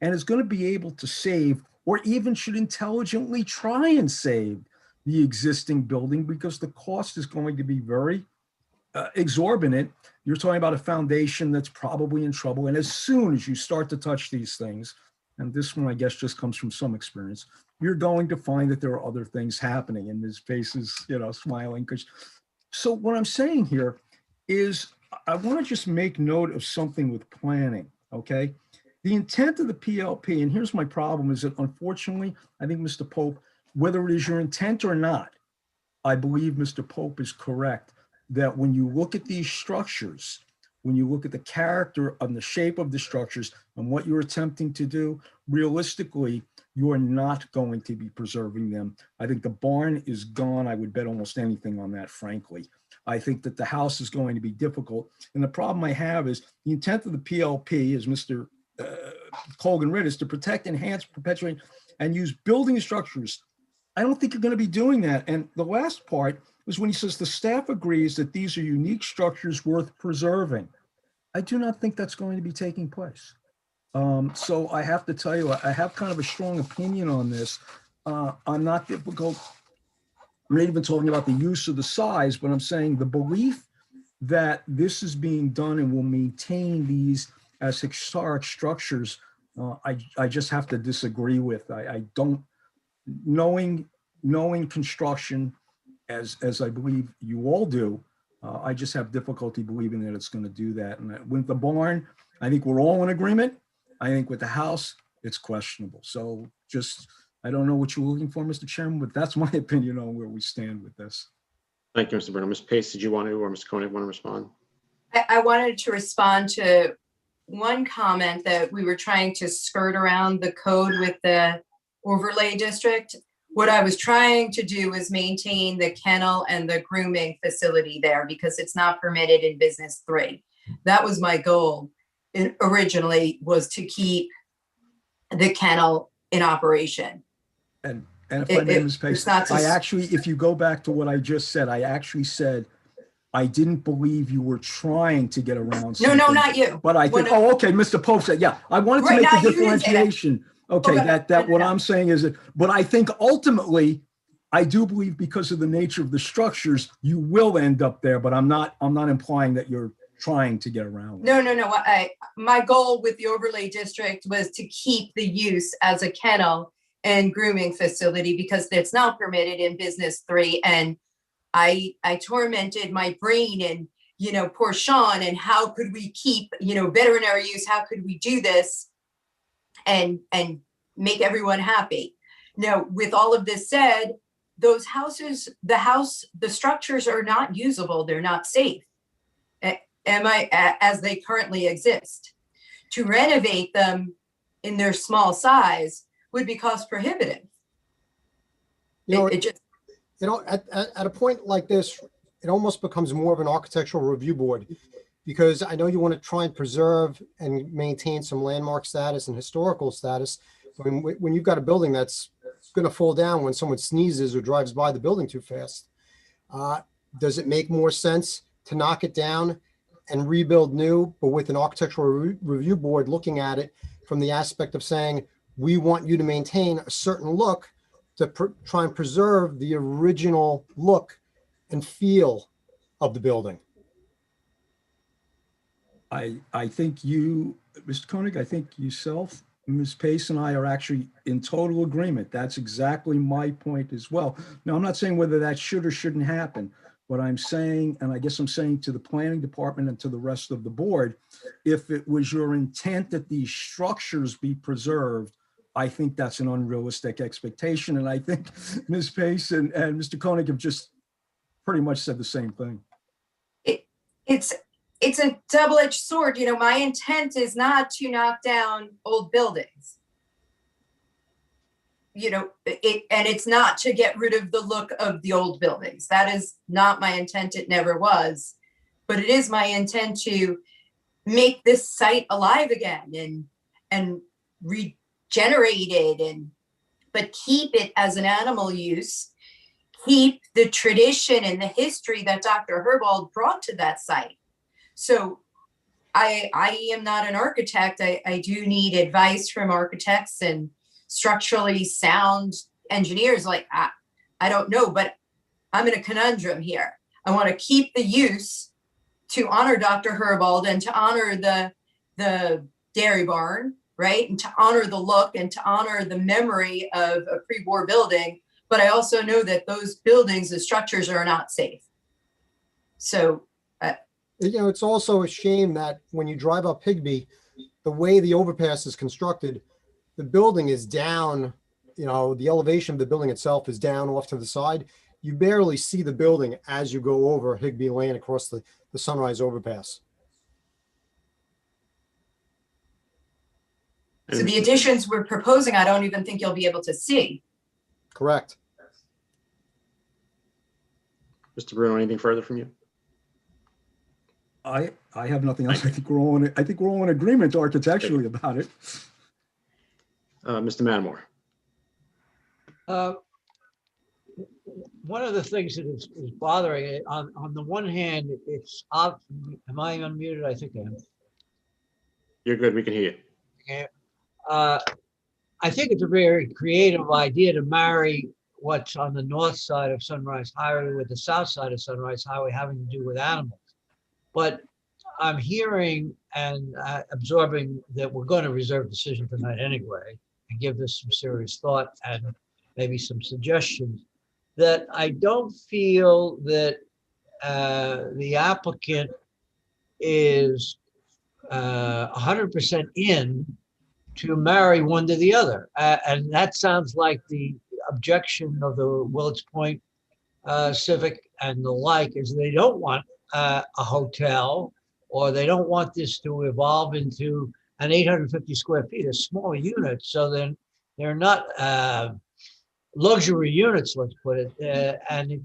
And it's going to be able to save, or even should intelligently try and save, the existing building, because the cost is going to be very exorbitant. You're talking about a foundation that's probably in trouble. And as soon as you start to touch these things, and this one, I guess, just comes from some experience, you're going to find that there are other things happening. And his face is, you know, smiling. So what I'm saying here is I want to just make note of something with planning, okay? The intent of the PLP, and here's my problem, is that unfortunately, I think Mr. Pope, whether it is your intent or not, I believe Mr. Pope is correct that when you look at these structures, when you look at the character and the shape of the structures and what you're attempting to do, realistically, you are not going to be preserving them. I think the barn is gone. I would bet almost anything on that, frankly. I think that the house is going to be difficult. And the problem I have is the intent of the PLP, as Mr. Colgan read, is to protect, enhance, perpetuate, and use building structures. I don't think you're going to be doing that. And the last part was when he says the staff agrees that these are unique structures worth preserving. I do not think that's going to be taking place. So I have to tell you, I have kind of a strong opinion on this. I'm not difficult. I'm not even talking about the use of the size, but I'm saying the belief that this is being done and will maintain these as historic structures, I just have to disagree with. I don't, knowing construction as I believe you all do, I just have difficulty believing that it's going to do that. And with the barn, I think we're all in agreement. I think with the house, it's questionable. So just, I don't know what you're looking for, Mr. Chairman, but that's my opinion on where we stand with this. Thank you, Mr. Bruno. Ms. Pace, did you want to, or Ms. Koenig want to respond? I wanted to respond to one comment that we were trying to skirt around the code with the overlay district. What I was trying to do was maintain the kennel and the grooming facility there because it's not permitted in business 3. That was my goal. It originally was to keep the kennel in operation. And if I may, Ms. Pace, I actually, if you go back to what I just said, I actually said, I didn't believe you were trying to get around something. No, not you. But I think, oh, okay, Mr. Pope said, yeah, I wanted to make the differentiation. Okay, that what I'm saying is that, but I think ultimately, I do believe because of the nature of the structures, you will end up there, but I'm not implying that you're trying to get around. No. My goal with the overlay district was to keep the use as a kennel and grooming facility because it's not permitted in business 3. And I tormented my brain and, poor Sean, and how could we keep, veterinary use? How could we do this and make everyone happy? Now, with all of this said, those houses, the structures are not usable. They're not safe. As they currently exist. To renovate them in their small size would be cost prohibitive. At a point like this, it almost becomes more of an architectural review board because I know you want to try and preserve and maintain some landmark status and historical status. I mean, when you've got a building that's going to fall down when someone sneezes or drives by the building too fast, does it make more sense to knock it down and rebuild new, but with an architectural review board looking at it from the aspect of saying, we want you to maintain a certain look to try and preserve the original look and feel of the building? I think you, Mr. Koenig, I think yourself, Ms. Pace, and I are actually in total agreement. That's exactly my point as well. Now, I'm not saying whether that should or shouldn't happen. What I'm saying, and I guess I'm saying to the planning department and to the rest of the board, if it was your intent that these structures be preserved, I think that's an unrealistic expectation. And I think Ms. Pace and Mr. Koenig have just pretty much said the same thing. It's a double-edged sword. My intent is not to knock down old buildings. And it's not to get rid of the look of the old buildings. That is not my intent. It never was. But it is my intent to make this site alive again and regenerate it, but keep it as an animal use, keep the tradition and the history that Dr. Herbold brought to that site. So I am not an architect. I do need advice from architects and structurally sound engineers. Like, I don't know, but I'm in a conundrum here. I want to keep the use to honor Dr. Herbold and to honor the dairy barn, right? And to honor the look and to honor the memory of a pre-war building. But I also know that those buildings, the structures are not safe. So, it's also a shame that when you drive up Higbee, the way the overpass is constructed, the building is down, the elevation of the building itself is down off to the side. You barely see the building as you go over Higbee Lane across the Sunrise Overpass. So the additions we're proposing, I don't even think you'll be able to see. Correct. Mr. Bruno, anything further from you? I have nothing else. I think we're all in agreement architecturally about it. Mr. Manamore. One of the things that is bothering it, on the one hand, it's up. Am I unmuted? I think I am. You're good. We can hear you. Yeah. I think it's a very creative idea to marry what's on the north side of Sunrise Highway with the south side of Sunrise Highway having to do with animals. But I'm hearing and absorbing that we're going to reserve decision tonight anyway and give this some serious thought and maybe some suggestions, that I don't feel that the applicant is 100% in to marry one to the other. And that sounds like the objection of the Willets Point Civic and the like, is they don't want a hotel, or they don't want this to evolve into an 850 square feet, a small unit. So then they're not luxury units, let's put it. And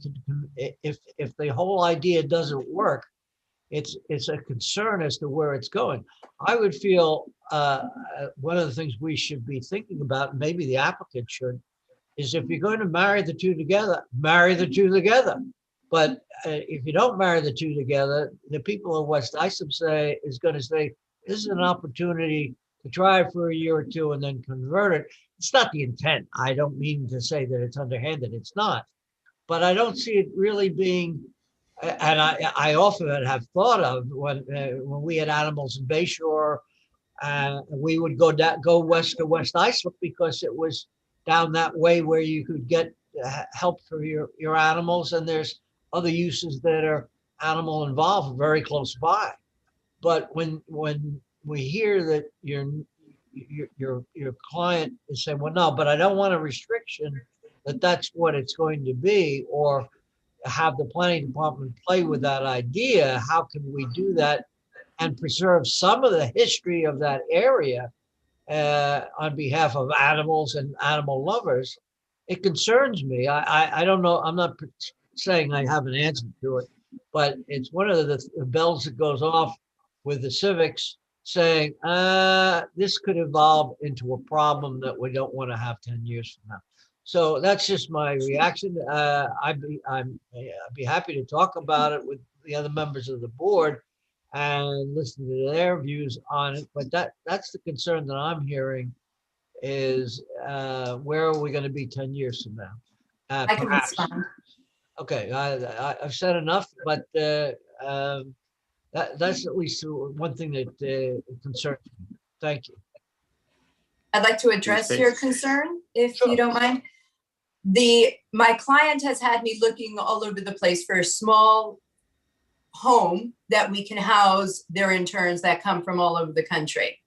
if the whole idea doesn't work, it's a concern as to where it's going. I would feel one of the things we should be thinking about, maybe the applicant should, is if you're going to marry the two together, marry the two together. But if you don't marry the two together, the people of West Islip is going to say, this is an opportunity to try it for a year or two and then convert it. It's not the intent. I don't mean to say that it's underhanded. It's not. But I don't see it really being, and I often have thought of when we had animals in Bayshore, we would go west to West Islip because it was down that way where you could get help for your animals, and there's other uses that are animal involved very close by. But when we hear that your client is saying, well, no, but I don't want a restriction that's what it's going to be, or have the planning department play with that idea, how can we do that and preserve some of the history of that area on behalf of animals and animal lovers? It concerns me. I don't know. I'm not saying I have an answer to it, but it's one of the bells that goes off with the civics saying, this could evolve into a problem that we don't want to have 10 years from now. So that's just my reaction. I'd be happy to talk about it with the other members of the board and listen to their views on it. But that's the concern that I'm hearing is where are we going to be 10 years from now? I can respond. Okay, I've said enough, but that's at least one thing that concerns me. Thank you. I'd like to address your concern, if you don't mind. My client has had me looking all over the place for a small home that we can house their interns that come from all over the country.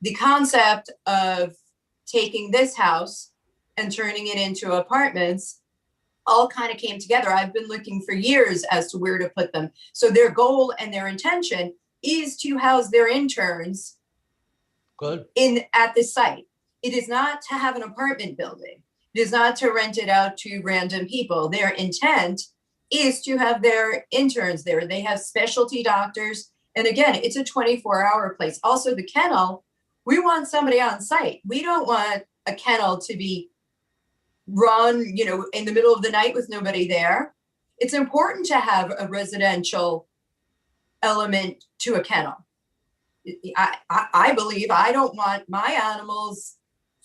The concept of taking this house and turning it into apartments all kind of came together. I've been looking for years as to where to put them. So their goal and their intention is to house their interns at this site. It is not to have an apartment building. It is not to rent it out to random people. Their intent is to have their interns there. They have specialty doctors. And again, it's a 24-hour place. Also, the kennel, we want somebody on site. We don't want a kennel to be run, in the middle of the night with nobody there. It's important to have a residential element to a kennel. I believe I don't want my animals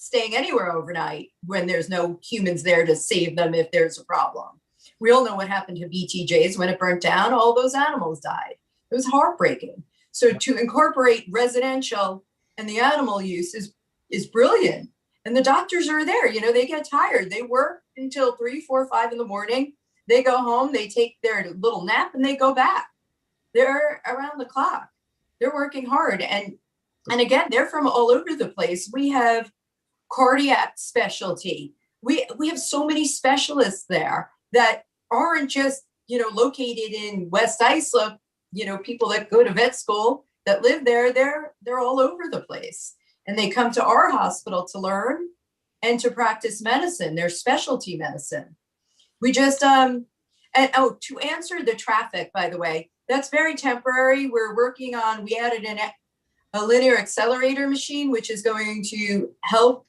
staying anywhere overnight when there's no humans there to save them if there's a problem. We all know what happened to BTJs when it burnt down. All those animals died. It was heartbreaking. So to incorporate residential and the animal use is brilliant. And the doctors are there. They get tired. They work until 3, 4, 5 in the morning. They go home. They take their little nap and they go back. They're around the clock. They're working hard. And again, they're from all over the place. We have cardiac specialty. We have so many specialists there that aren't just, located in West Islip, people that go to vet school that live there, they're all over the place. And they come to our hospital to learn and to practice medicine, their specialty medicine. We just, to answer the traffic, by the way, that's very temporary. We're working on, we added a linear accelerator machine, which is going to help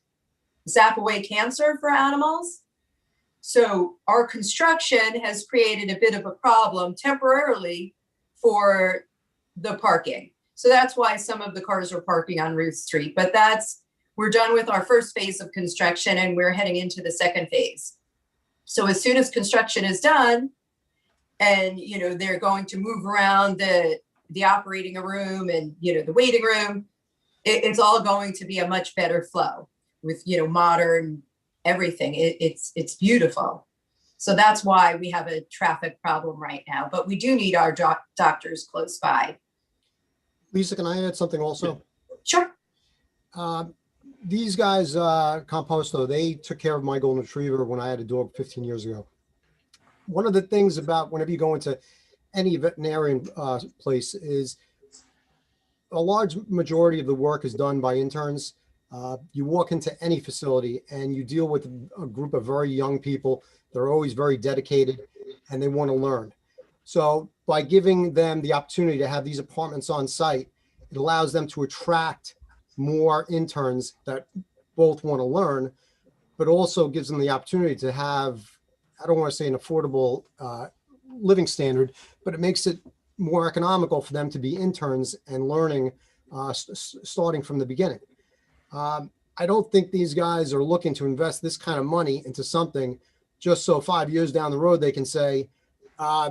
zap away cancer for animals. So our construction has created a bit of a problem temporarily for the parking. So that's why some of the cars are parking on Ruth Street, but we're done with our first phase of construction and we're heading into the second phase. So as soon as construction is done and, you know, they're going to move around the operating room and, you know, the waiting room, it's all going to be a much better flow with, you know, modern everything. It's beautiful. So that's why we have a traffic problem right now, but we do need our doctors close by. Lisa, can I add something also? Sure. These guys, Composto, they took care of my golden retriever when I had a dog 15 years ago. One of the things about whenever you go into any veterinarian place is a large majority of the work is done by interns. You walk into any facility and you deal with a group of very young people. They're always very dedicated and they want to learn. So by giving them the opportunity to have these apartments on site, it allows them to attract more interns that both want to learn, but also gives them the opportunity to have, I don't want to say an affordable living standard, but it makes it more economical for them to be interns and learning starting from the beginning. I don't think these guys are looking to invest this kind of money into something just so 5 years down the road they can say,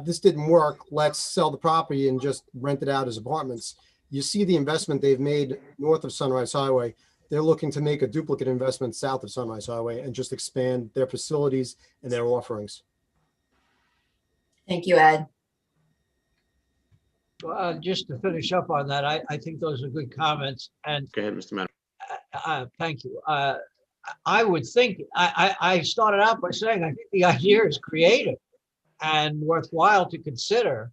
this didn't work, let's sell the property and just rent it out as apartments. You see the investment they've made north of Sunrise Highway. They're looking to make a duplicate investment south of Sunrise Highway and just expand their facilities and their offerings. Thank you, Ed. Just to finish up on that, I think those are good comments. And Go ahead, Mr. Mann. thank you. I would think, I started out by saying, I think the idea is creative and worthwhile to consider.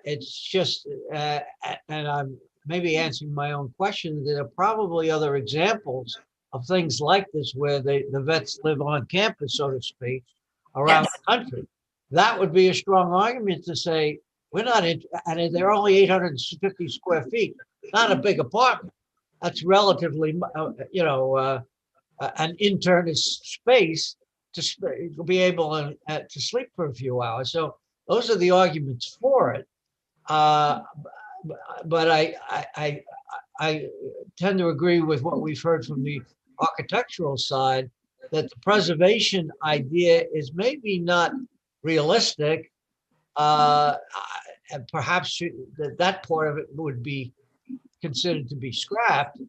It's just, and I'm maybe answering my own question, there are probably other examples of things like this where the vets live on campus, so to speak, around the country. That would be a strong argument to say, we're not, and they're only 850 square feet, not a big apartment. That's relatively, an internist space to be able to sleep for a few hours. So those are the arguments for it. But I tend to agree with what we've heard from the architectural side, that the preservation idea is maybe not realistic. And perhaps that part of it would be considered to be scrapped.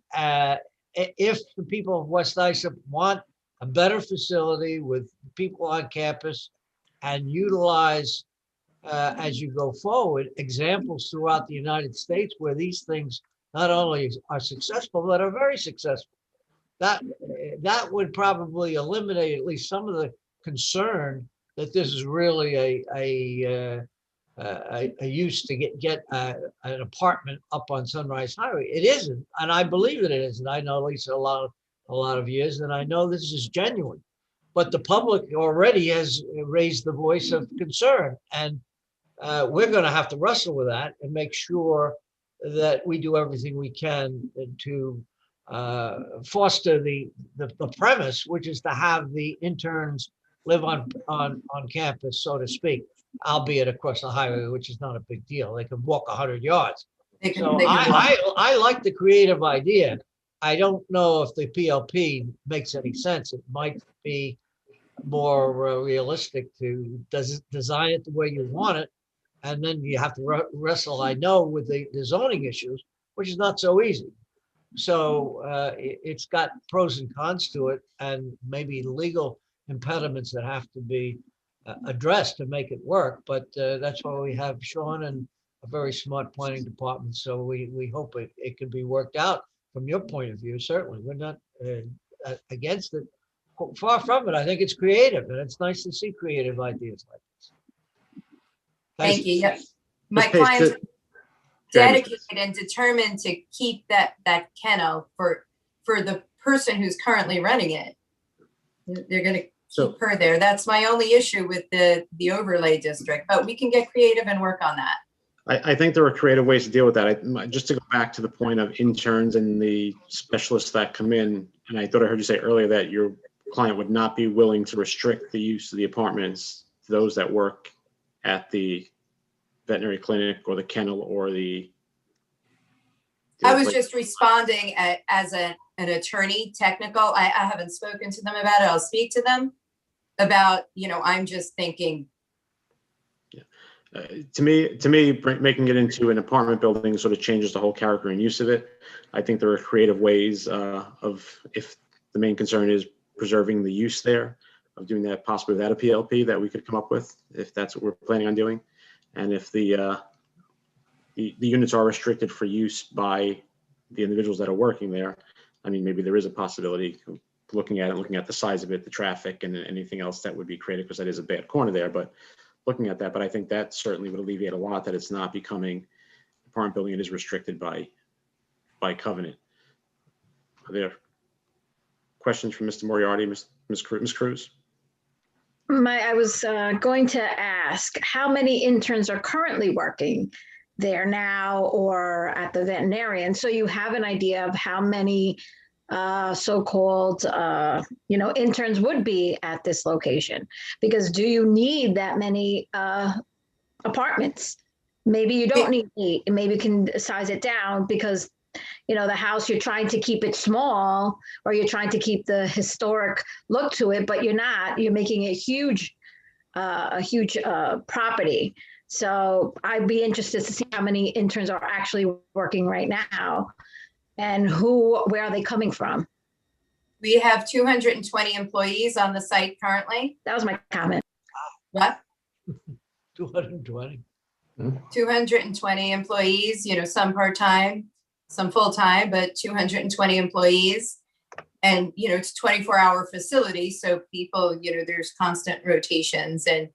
If the people of West Islip want a better facility with people on campus and utilize, as you go forward, examples throughout the United States where these things not only are successful, but are very successful. That would probably eliminate at least some of the concern that this is really a use to get an apartment up on Sunrise Highway. It isn't, and I believe that it isn't. I know Lisa a lot of years, and I know this is genuine. But the public already has raised the voice of concern, and we're going to have to wrestle with that and make sure that we do everything we can to foster the premise, which is to have the interns live on campus, so to speak, albeit across the highway, which is not a big deal. They can walk 100 yards. So I like the creative idea. I don't know if the PLP makes any sense. It might be more realistic to design it the way you want it. And then you have to wrestle, I know, with the zoning issues, which is not so easy. So it's got pros and cons to it, and maybe legal impediments that have to be addressed to make it work. But that's why we have Sean and a very smart planning department. So we hope it can be worked out from your point of view. Certainly, we're not against it. Far from it. I think it's creative, and it's nice to see creative ideas like this. Thank you. Yes. My client's dedicated and determined to keep that kennel for the person who's currently running it. They're going to keep her there. That's my only issue with the overlay district, but we can get creative and work on that. I think there are creative ways to deal with that. Just to go back to the point of interns and the specialists that come in, and I thought I heard you say earlier that your client would not be willing to restrict the use of the apartments to those that work at the veterinary clinic or the kennel or the I was just responding as an an attorney, technical. I haven't spoken to them about it. I'll speak to them about, I'm just thinking. To me, making it into an apartment building sort of changes the whole character and use of it. I think there are creative ways of, if the main concern is preserving the use there, of doing that possibly without a PLP, that we could come up with, if that's what we're planning on doing. And if the units are restricted for use by the individuals that are working there, I mean, maybe there is a possibility of looking at the size of it, the traffic, and anything else that would be created, because that is a bad corner there. But looking at that, but I think that certainly would alleviate a lot, that it's not becoming an apartment building. It is restricted by covenant. Are there questions from Mr. Moriarty, Ms. Cruz? I was going to ask, how many interns are currently working there now or at the veterinarian? So you have an idea of how many so-called, interns would be at this location. Because do you need that many apartments? Maybe you don't need 8, and maybe you can size it down, because the house, you're trying to keep it small, or you're trying to keep the historic look to it, but you're not. You're making a huge property. So I'd be interested to see how many interns are actually working right now, and where are they coming from? We have 220 employees on the site currently. That was my comment. What? 220. 220 employees, some part-time, some full-time, but 220 employees. And, it's a 24-hour facility. So people, there's constant rotations, and,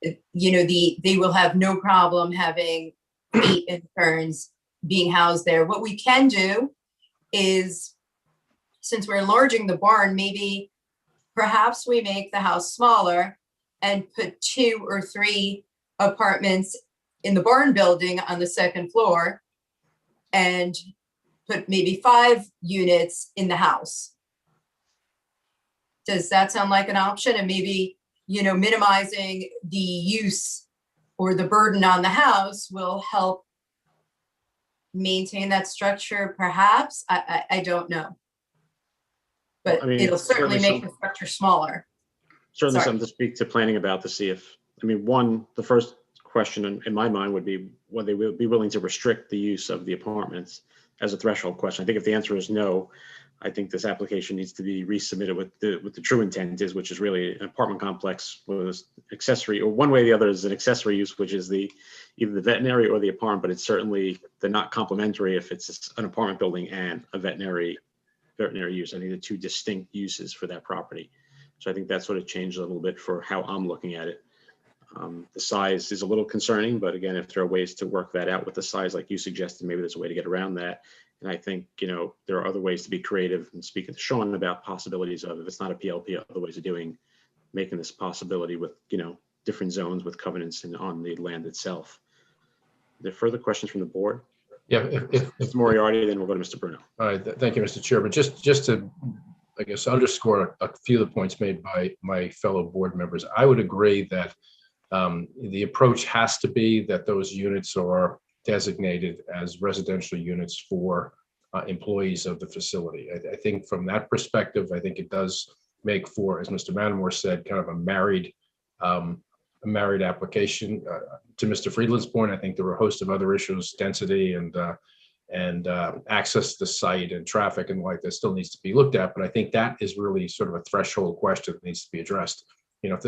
they will have no problem having 8 interns being housed there. What we can do is, since we're enlarging the barn, maybe perhaps we make the house smaller and put 2 or 3 apartments in the barn building on the second floor, and put maybe 5 units in the house. Does that sound like an option? And maybe, minimizing the use or the burden on the house will help maintain that structure, perhaps. I don't know. But it'll certainly make the structure smaller. Certainly something to speak to planning about, to see if, the first question in my mind would be whether they will be willing to restrict the use of the apartments as a threshold question. I think if the answer is no, I think this application needs to be resubmitted with the true intent is, which is really an apartment complex with accessory, or one way or the other is an accessory use, which is either the veterinary or the apartment, but it's certainly, they're not complementary if it's an apartment building and a veterinary use. I think they're 2 distinct uses for that property. So I think that sort of changed a little bit for how I'm looking at it. The size is a little concerning, but again, if there are ways to work that out with the size, like you suggested, maybe there's a way to get around that. And I think, there are other ways to be creative, and speaking to Sean about possibilities of, if it's not a PLP, other ways of making this possibility with, different zones with covenants and on the land itself. Are there further questions from the board? Yeah, if Mr. Moriarty, then we'll go to Mr. Bruno. All right, thank you, Mr. Chairman. Just to, I guess, underscore a few of the points made by my fellow board members, I would agree that the approach has to be that those units are designated as residential units for employees of the facility. I think from that perspective, I think it does make for, as Mr. Manmore said, kind of a married application. To Mr. Friedland's point, I think there were a host of other issues, density and access to the site and traffic and like that still needs to be looked at. But I think that is really sort of a threshold question that needs to be addressed. If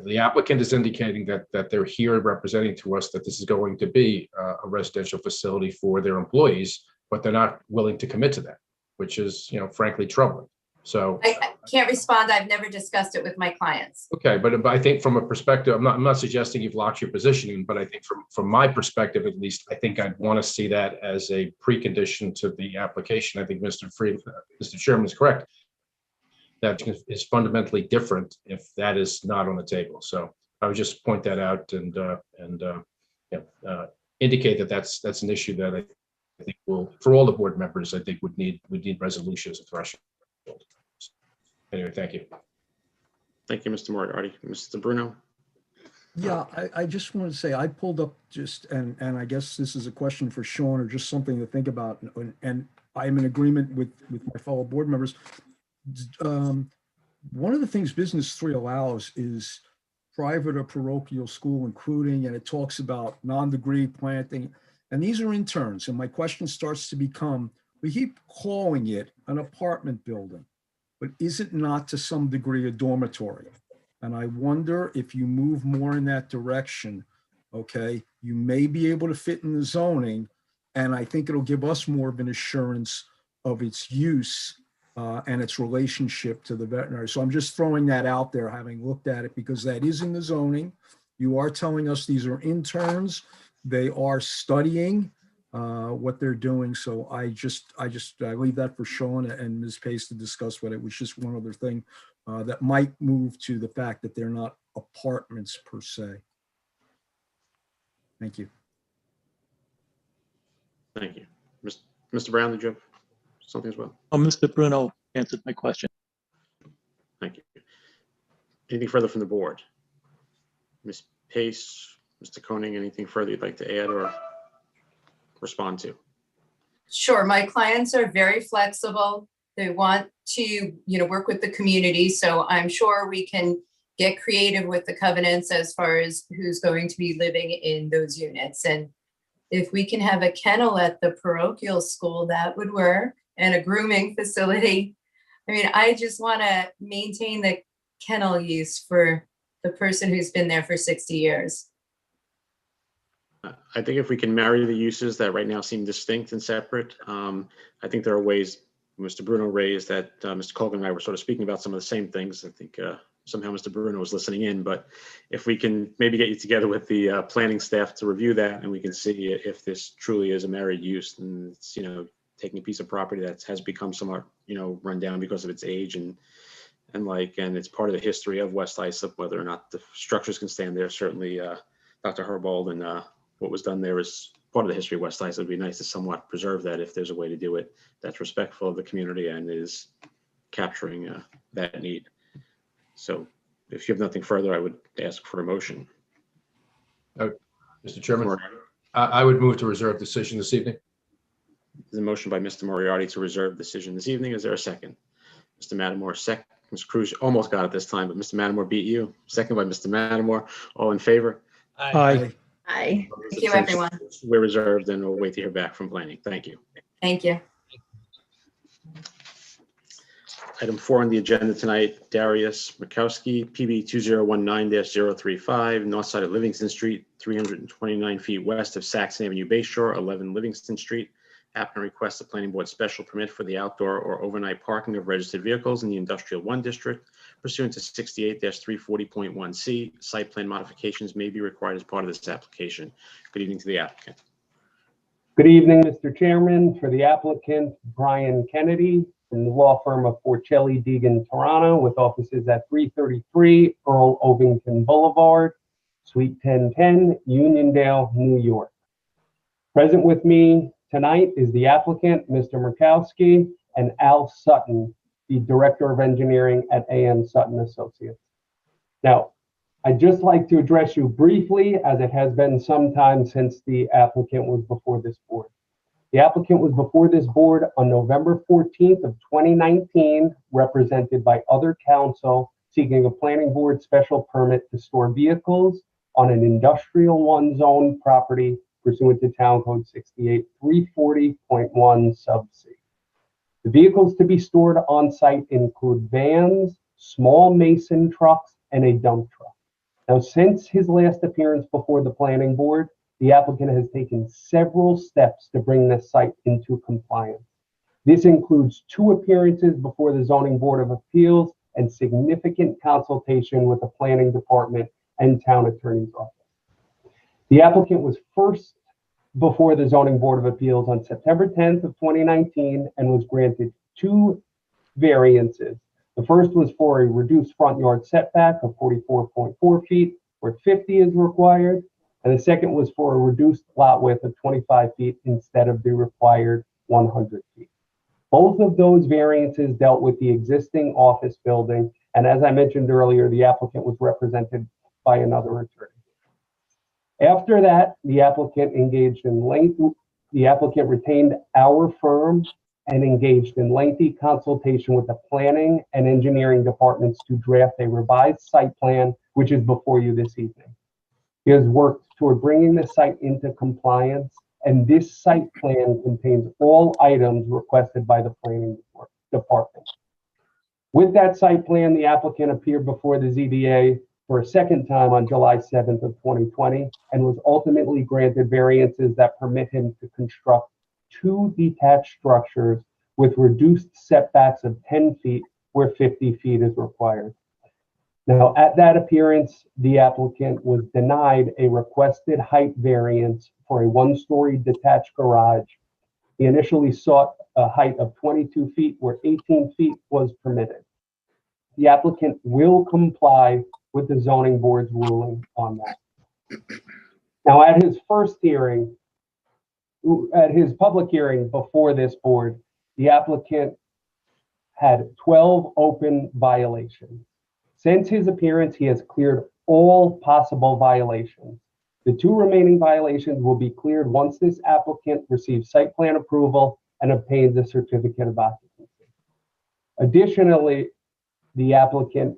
the applicant is indicating that they're here representing to us that this is going to be a residential facility for their employees, but they're not willing to commit to that, which is, frankly, troubling. So I can't respond. I've never discussed it with my clients. Okay, but I think from a perspective, I'm not suggesting you've locked your position in, but I think from my perspective, at least, I think I'd want to see that as a precondition to the application. I think Mr. Chairman is correct. That is fundamentally different if that is not on the table. So I would just point that out and indicate that that's an issue that I think will, for all the board members, I think would need resolution as a threshold. Anyway, thank you. Thank you, Mr. Moriarty. Mr. Bruno? Yeah, I just wanted to say, I pulled up and I guess this is a question for Sean or just something to think about. And I am in agreement with my fellow board members. One of the things Business 3 allows is private or parochial school including, and it talks about non-degree planting, and these are interns. And my question starts to become, we keep calling it an apartment building, but is it not to some degree a dormitory? And I wonder if you move more in that direction, okay, you may be able to fit in the zoning, and I think it'll give us more of an assurance of its use and its relationship to the veterinary. So I'm just throwing that out there, having looked at it, because that is in the zoning. You are telling us these are interns. They are studying what they're doing. So I leave that for Sean and Ms. Pace to discuss what it was. Just one other thing that might move to the fact that they're not apartments per se. Thank you. Thank you. Mr. Brown, did you have something as well? Oh, Mr. Bruno answered my question. Thank you. Anything further from the board? Ms. Pace, Mr. Koenig, anything further you'd like to add or respond to? Sure, my clients are very flexible. They want to, work with the community. So I'm sure we can get creative with the covenants as far as who's going to be living in those units. And if we can have a kennel at the parochial school, that would work, and a grooming facility. I mean, I just want to maintain the kennel use for the person who's been there for 60 years. I think if we can marry the uses that right now seem distinct and separate, I think there are ways. Mr. Bruno raised that Mr. Colgan and I were sort of speaking about some of the same things. I think somehow Mr. Bruno was listening in, but if we can maybe get you together with the planning staff to review that, and we can see if this truly is a married use, and it's, taking a piece of property that has become somewhat, run down because of its age and it's part of the history of West Islip, whether or not the structures can stand there. Certainly Dr. Herbold and what was done there is part of the history of West Islip. It'd be nice to somewhat preserve that if there's a way to do it that's respectful of the community and is capturing that need. So if you have nothing further, I would ask for a motion. Mr. Chairman, I would move to reserve decision this evening. There's a motion by Mr. Moriarty to reserve decision this evening. Is there a second? Mr. Matamore, second. Mr. Cruz almost got it this time, but Mr. Matamore beat you. Second by Mr. Matamore. All in favor? Aye. Aye. Thank you, everyone. We're reserved, and we'll wait to hear back from planning. Thank you. Thank you. Item 4 on the agenda tonight, Darius Mikowski, PB 2019-035, north side of Livingston Street, 329 feet west of Saxon Avenue, Bayshore, 11 Livingston Street. Applicant requests a planning board special permit for the outdoor or overnight parking of registered vehicles in the Industrial 1 District pursuant to 68-340.1C. Site plan modifications may be required as part of this application. Good evening to the applicant. Good evening, Mr. Chairman. For the applicant, Brian Kennedy, from the law firm of Forcelli, Deegan, Toronto, with offices at 333 Earl Ovington Boulevard, Suite 1010, Uniondale, New York. Present with me tonight is the applicant, Mr. Murkowski, and Al Sutton, the Director of Engineering at AM Sutton Associates. Now, I'd just like to address you briefly, as it has been some time since the applicant was before this board. The applicant was before this board on November 14th of 2019, represented by other counsel seeking a planning board special permit to store vehicles on an Industrial 1 zone property pursuant to Town Code 68-340.1 sub C. The vehicles to be stored on site include vans, small mason trucks, and a dump truck. Now, since his last appearance before the planning board, the applicant has taken several steps to bring this site into compliance. This includes 2 appearances before the Zoning Board of Appeals and significant consultation with the planning department and town attorney's office. The applicant was first before the Zoning Board of Appeals on September 10th of 2019 and was granted 2 variances. The first was for a reduced front yard setback of 44.4 feet, where 50 is required. And the second was for a reduced lot width of 25 feet instead of the required 100 feet. Both of those variances dealt with the existing office building. And as I mentioned earlier, the applicant was represented by another attorney. After that, the applicant engaged in the applicant retained our firm and engaged in lengthy consultation with the planning and engineering departments to draft a revised site plan, which is before you this evening. He has worked toward bringing the site into compliance, and this site plan contains all items requested by the planning department. With that site plan, the applicant appeared before the ZBA for a second time on July 7th of 2020 and was ultimately granted variances that permit him to construct 2 detached structures with reduced setbacks of 10 feet where 50 feet is required. Now, at that appearance, the applicant was denied a requested height variance for a 1-story detached garage. He initially sought a height of 22 feet where 18 feet was permitted. The applicant will comply with the zoning board's ruling on that. Now, at his first hearing, at his public hearing before this board, the applicant had 12 open violations. Since his appearance, he has cleared all possible violations. The 2 remaining violations will be cleared once this applicant receives site plan approval and obtains a certificate of occupancy. Additionally, the applicant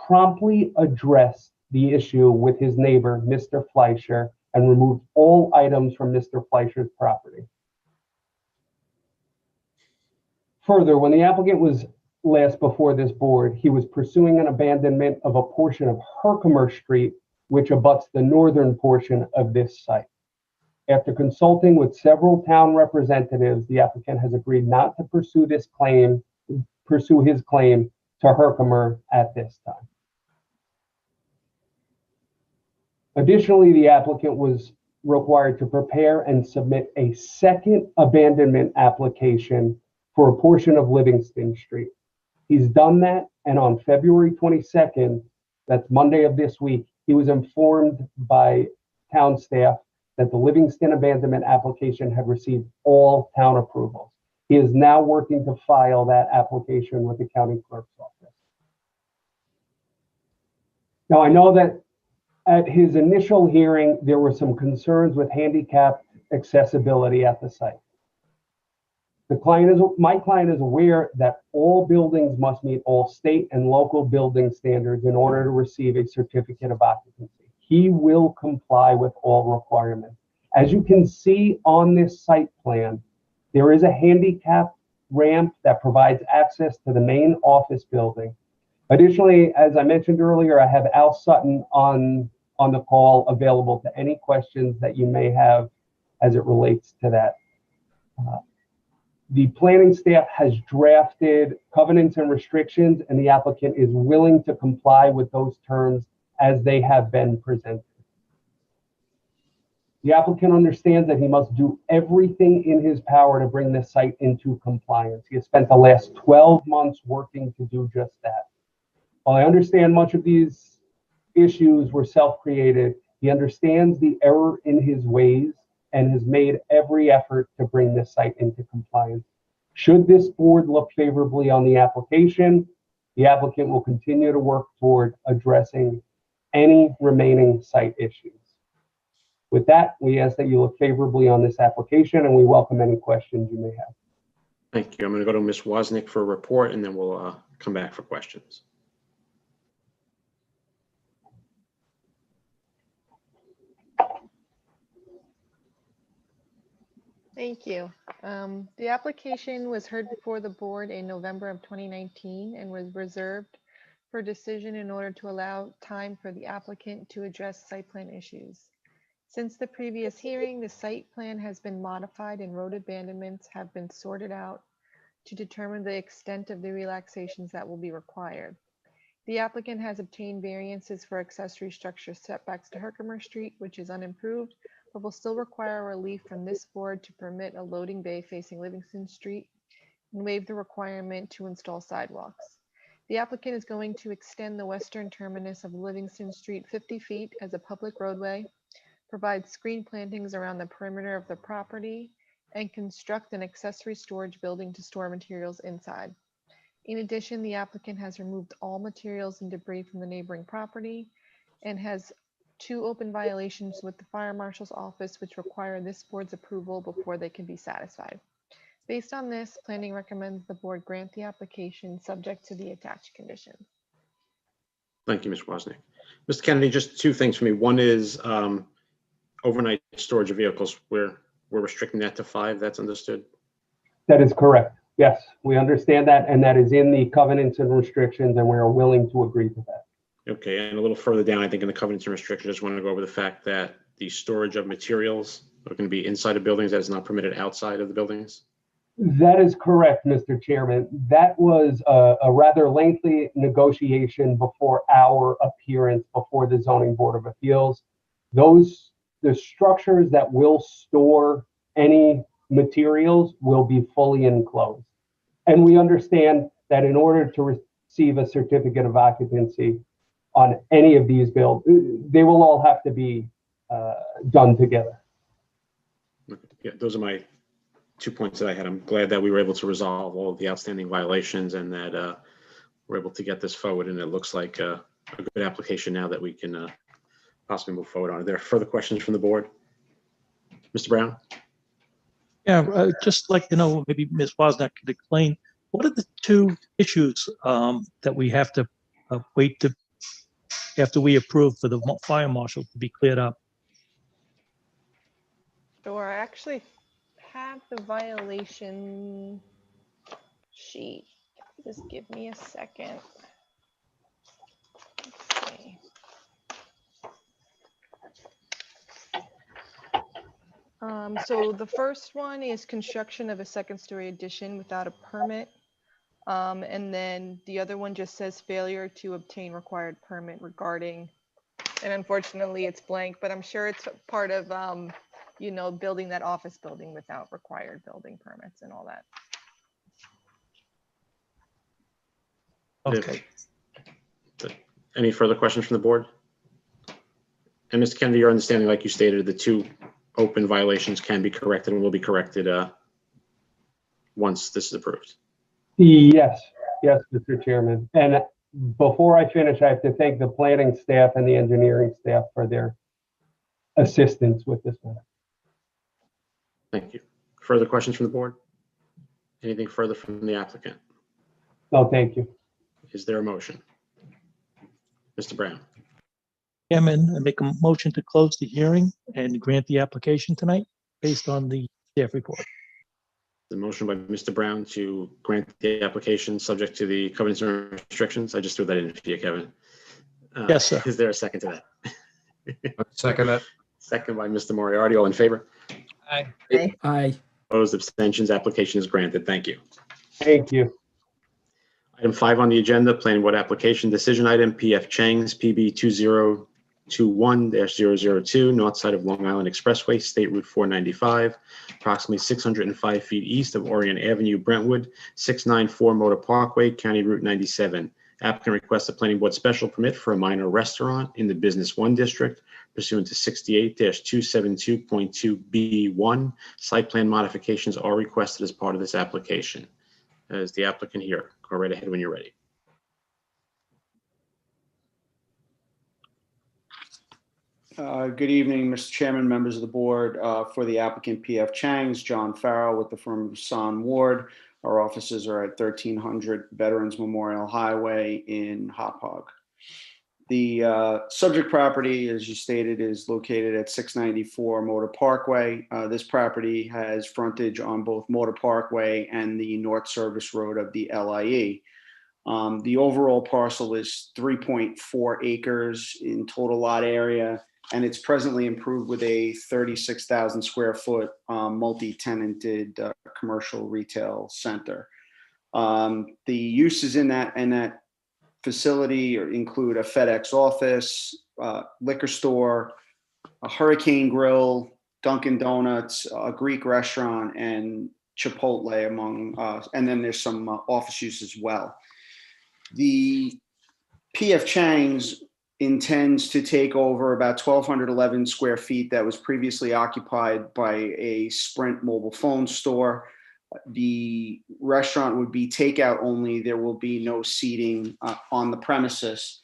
promptly addressed the issue with his neighbor, Mr. Fleischer, and removed all items from Mr. Fleischer's property. Further, when the applicant was last before this board, he was pursuing an abandonment of a portion of Herkimer Street, which abuts the northern portion of this site. After consulting with several town representatives, the applicant has agreed not to pursue his claim to Herkimer at this time. Additionally, the applicant was required to prepare and submit a second abandonment application for a portion of Livingston Street. He's done that, and on February 22nd, that's Monday of this week, he was informed by town staff that the Livingston abandonment application had received all town approvals. He is now working to file that application with the county clerk's office. Now, I know that at his initial hearing, there were some concerns with handicapped accessibility at the site. My client is aware that all buildings must meet all state and local building standards in order to receive a certificate of occupancy. He will comply with all requirements. As you can see on this site plan, there is a handicap ramp that provides access to the main office building. Additionally, as I mentioned earlier, I have Al Sutton on the call available to any questions that you may have as it relates to that. The planning staff has drafted covenants and restrictions, and the applicant is willing to comply with those terms as they have been presented. The applicant understands that he must do everything in his power to bring this site into compliance. He has spent the last 12 months working to do just that. While I understand much of these issues were self-created, he understands the error in his ways and has made every effort to bring this site into compliance. Should this board look favorably on the application, the applicant will continue to work toward addressing any remaining site issues. With that, we ask that you look favorably on this application, and we welcome any questions you may have. Thank you. I'm going to go to Ms. Wozniak for a report, and then we'll come back for questions. Thank you. The application was heard before the board in November of 2019 and was reserved for decision in order to allow time for the applicant to address site plan issues. Since the previous hearing, the site plan has been modified and road abandonments have been sorted out to determine the extent of the relaxations that will be required. The applicant has obtained variances for accessory structure setbacks to Herkimer Street, which is unimproved, but will still require relief from this board to permit a loading bay facing Livingston Street and waive the requirement to install sidewalks. The applicant is going to extend the western terminus of Livingston Street 50 feet as a public roadway, provide screen plantings around the perimeter of the property, and construct an accessory storage building to store materials inside. In addition, the applicant has removed all materials and debris from the neighboring property and has 2 open violations with the fire marshal's office, which require this board's approval before they can be satisfied. Based on this, planning recommends the board grant the application subject to the attached conditions. Thank you, Ms. Wozniak. Mr. Kennedy, just two things for me. One is overnight storage of vehicles. We're restricting that to 5. That's understood. That is correct. Yes, we understand that, and that is in the covenants and restrictions, and we are willing to agree to that. Okay, and a little further down, I think in the covenants and restrictions, I just want to go over the fact that the storage of materials are going to be inside of buildings, that is not permitted outside of the buildings. That is correct, Mr. Chairman. That was a rather lengthy negotiation before our appearance before the Zoning Board of Appeals. The structures that will store any materials will be fully enclosed. And we understand that in order to receive a certificate of occupancy on any of these buildings, they will all have to be done together. Yeah, those are my 2 points that I had. I'm glad that we were able to resolve all of the outstanding violations and that we're able to get this forward. And it looks like a good application now that we can possibly move forward on. Are there further questions from the board? Mr. Brown? Yeah, just like to know, maybe Ms. Wozniak could explain, what are the 2 issues that we have to wait to, after we approve for the fire marshal to be cleared up? Sure, I actually have the violation sheet. Just give me a second. Let's see. So the first one is construction of a 2nd-story addition without a permit. And then the other one just says failure to obtain required permit regarding, and unfortunately it's blank, but I'm sure it's part of, building that office building without required building permits and all that. Okay. Any further questions from the board? And Mr. Kennedy, your understanding, like you stated, the 2 open violations can be corrected and will be corrected once this is approved. Yes, Mr. Chairman. And before I finish, I have to thank the planning staff and the engineering staff for their assistance with this matter. Thank you. Further questions from the board? Anything further from the applicant? No, thank you. Is there a motion? Mr. Brown? Chairman, I make a motion to close the hearing and grant the application tonight based on the staff report. The motion by Mr. Brown to grant the application subject to the covenants and restrictions. I just threw that in for you, Kevin. Yes, sir. Is there a second to that? Second that. Second by Mr. Moriarty. All in favor? Aye. Aye. Opposed, abstentions, application is granted. Thank you. Thank you. Item 5 on the agenda, planning board application decision item, PF Chang's PB 2021-002, north side of Long Island Expressway, State Route 495, approximately 605 feet east of Orient Avenue, Brentwood, 694 Motor Parkway, County Route 97. Applicant requests a planning board special permit for a minor restaurant in the Business 1 district pursuant to 68-272.2B1. Site plan modifications are requested as part of this application. Is the applicant here? Go right ahead when you're ready. Good evening, Mr. Chairman, members of the board. For the applicant PF Chang's, John Farrell with the firm of Son Ward. Our offices are at 1300 Veterans Memorial Highway in Hauppauge. The subject property, as you stated, is located at 694 Motor Parkway. This property has frontage on both Motor Parkway and the North Service Road of the LIE. The overall parcel is 3.4 acres in total lot area, and it's presently improved with a 36,000 square foot multi-tenanted commercial retail center. The uses in that facility include a FedEx office, liquor store, a Hurricane Grill, Dunkin' Donuts, a Greek restaurant, and Chipotle among, and then there's some office use as well. The PF Chang's intends to take over about 1,211 square feet that was previously occupied by a Sprint mobile phone store. The restaurant would be takeout only. There will be no seating on the premises.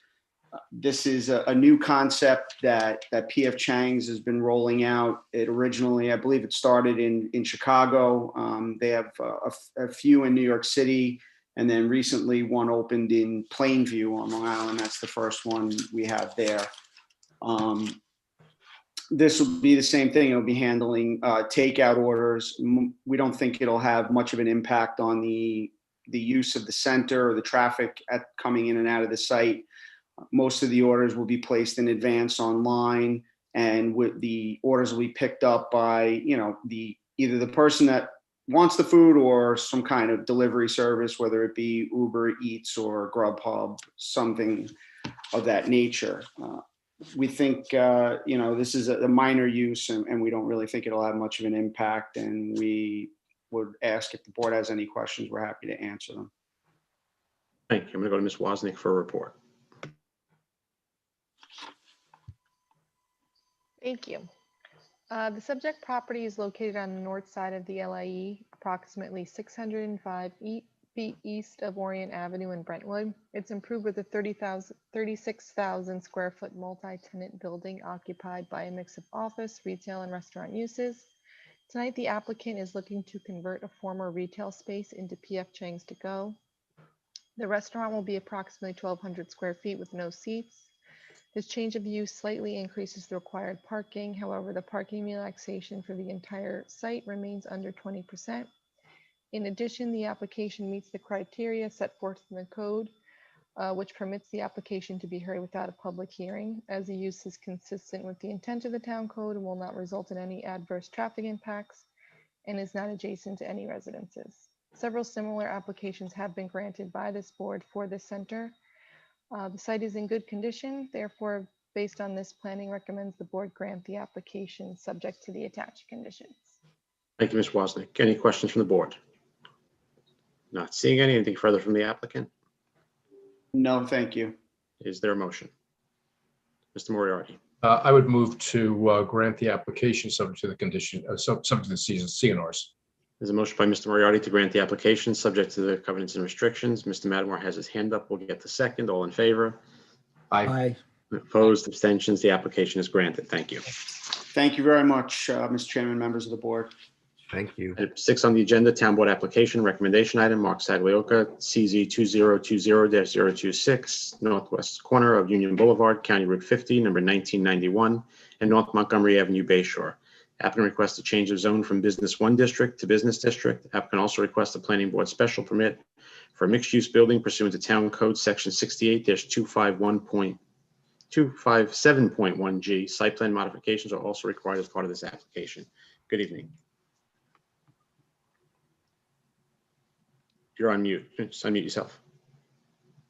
This is a new concept that PF Chang's has been rolling out. It originally, I believe it started in Chicago. They have a few in New York City, and then recently one opened in Plainview on Long Island. That's the first one we have there. This will be the same thing. It'll be handling takeout orders. We don't think it'll have much of an impact on the use of the center or the traffic coming in and out of the site. Most of the orders will be placed in advance online, and with the orders will be picked up by, either the person that wants the food or some kind of delivery service, whether it be Uber Eats or Grubhub, something of that nature. We think, this is a minor use, and we don't really think it'll have much of an impact. And we would ask if the board has any questions. We're happy to answer them. Thank you. I'm going to go to Ms. Wozniak for a report. Thank you. The subject property is located on the north side of the LIE, approximately 605 feet east of Orient Avenue in Brentwood. It's improved with a 36,000 square foot multi-tenant building occupied by a mix of office, retail, and restaurant uses. Tonight, the applicant is looking to convert a former retail space into PF Chang's To Go. The restaurant will be approximately 1,200 square feet with no seats. This change of use slightly increases the required parking. However, the parking relaxation for the entire site remains under 20%. In addition, the application meets the criteria set forth in the code, which permits the application to be heard without a public hearing, as the use is consistent with the intent of the town code and will not result in any adverse traffic impacts and is not adjacent to any residences. Several similar applications have been granted by this board for this center. The site is in good condition, therefore, based on this, planning recommends the board grant the application subject to the attached conditions. Thank you, Ms. Wozniak. Any questions from the board? Not seeing any. Anything further from the applicant? No, thank you. Is there a motion? Mr. Moriarty. I would move to grant the application subject to the condition, subject to the CNRs. There's a motion by Mr. Moriarty to grant the application subject to the covenants and restrictions. Mr. Matamore has his hand up. We'll get the second. All in favor? Aye. Opposed, abstentions, the application is granted. Thank you. Thank you very much, Mr. Chairman, members of the board. Thank you. Item 6 on the agenda, Town Board application recommendation item, Mark Saglioka, CZ 2020-026, northwest corner of Union Boulevard, County Route 50, number 1991, and North Montgomery Avenue, Bay Shore. Applicant requests a change of zone from Business 1 District to Business District. Applicant also requests a planning board special permit for a mixed-use building pursuant to Town Code Section 68-257.1G. Site plan modifications are also required as part of this application. Good evening. You're on mute. Just unmute yourself.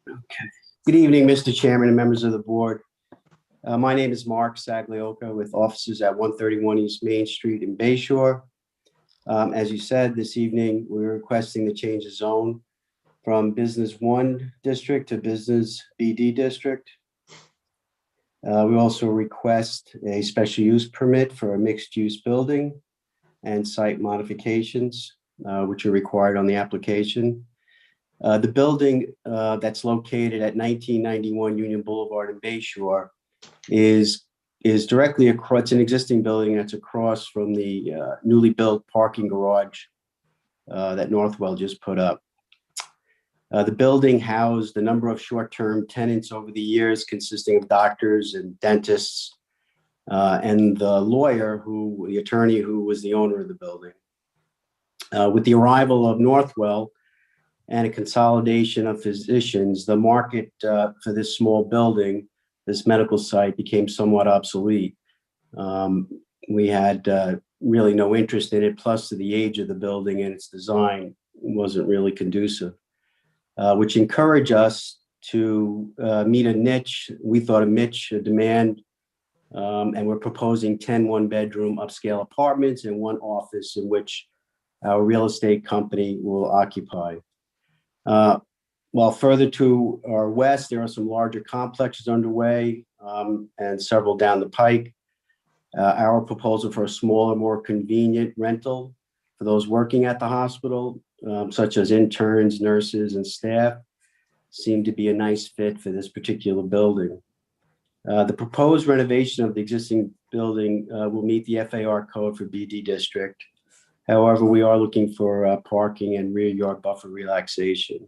Okay. Good evening, Mr. Chairman and members of the board. My name is Mark Saglioka with offices at 131 East Main Street in Bay Shore. As you said, this evening, we're requesting the change of zone from Business 1 District to Business BD District. We also request a special use permit for a mixed-use building and site modifications, which are required on the application. The building that's located at 1991 Union Boulevard in Bay Shore is directly across. It's an existing building that's across from the newly built parking garage that Northwell just put up. The building housed a number of short-term tenants over the years, consisting of doctors and dentists, and the attorney who was the owner of the building. With the arrival of Northwell and a consolidation of physicians, the market for this small building, this medical site, became somewhat obsolete. We had really no interest in it, plus to the age of the building and its design wasn't really conducive, which encouraged us to meet a niche. We thought a demand, and we're proposing 10 one-bedroom upscale apartments and one office in which our real estate company will occupy. While further to our west, there are some larger complexes underway and several down the pike. Our proposal for a smaller, more convenient rental for those working at the hospital, such as interns, nurses, and staff, seem to be a nice fit for this particular building. The proposed renovation of the existing building will meet the FAR code for BD district. However, we are looking for parking and rear yard buffer relaxation.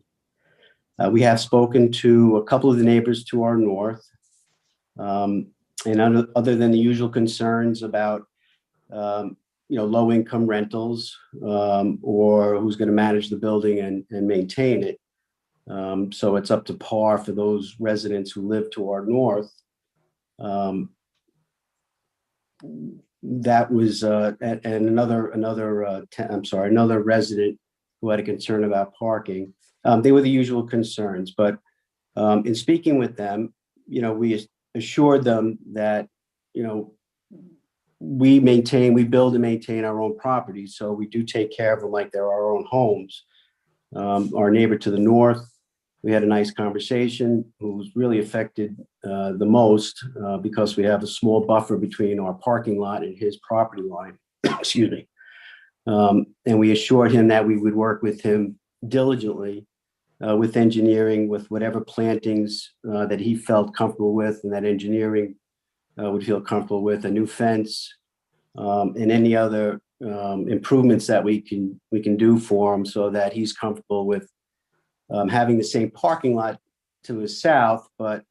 We have spoken to a couple of the neighbors to our north. And other than the usual concerns about low income rentals or who's going to manage the building and maintain it. So it's up to par for those residents who live to our north. That was and another resident who had a concern about parking. They were the usual concerns, but in speaking with them, we assured them that we build and maintain our own property, so we do take care of them like they're our own homes. Our neighbor to the north, we had a nice conversation, who was really affected the most because we have a small buffer between our parking lot and his property line. Excuse me. And we assured him that we would work with him diligently with engineering, with whatever plantings that he felt comfortable with, and that engineering would feel comfortable with, a new fence, and any other improvements that we can do for him, so that he's comfortable with having the same parking lot to his south, but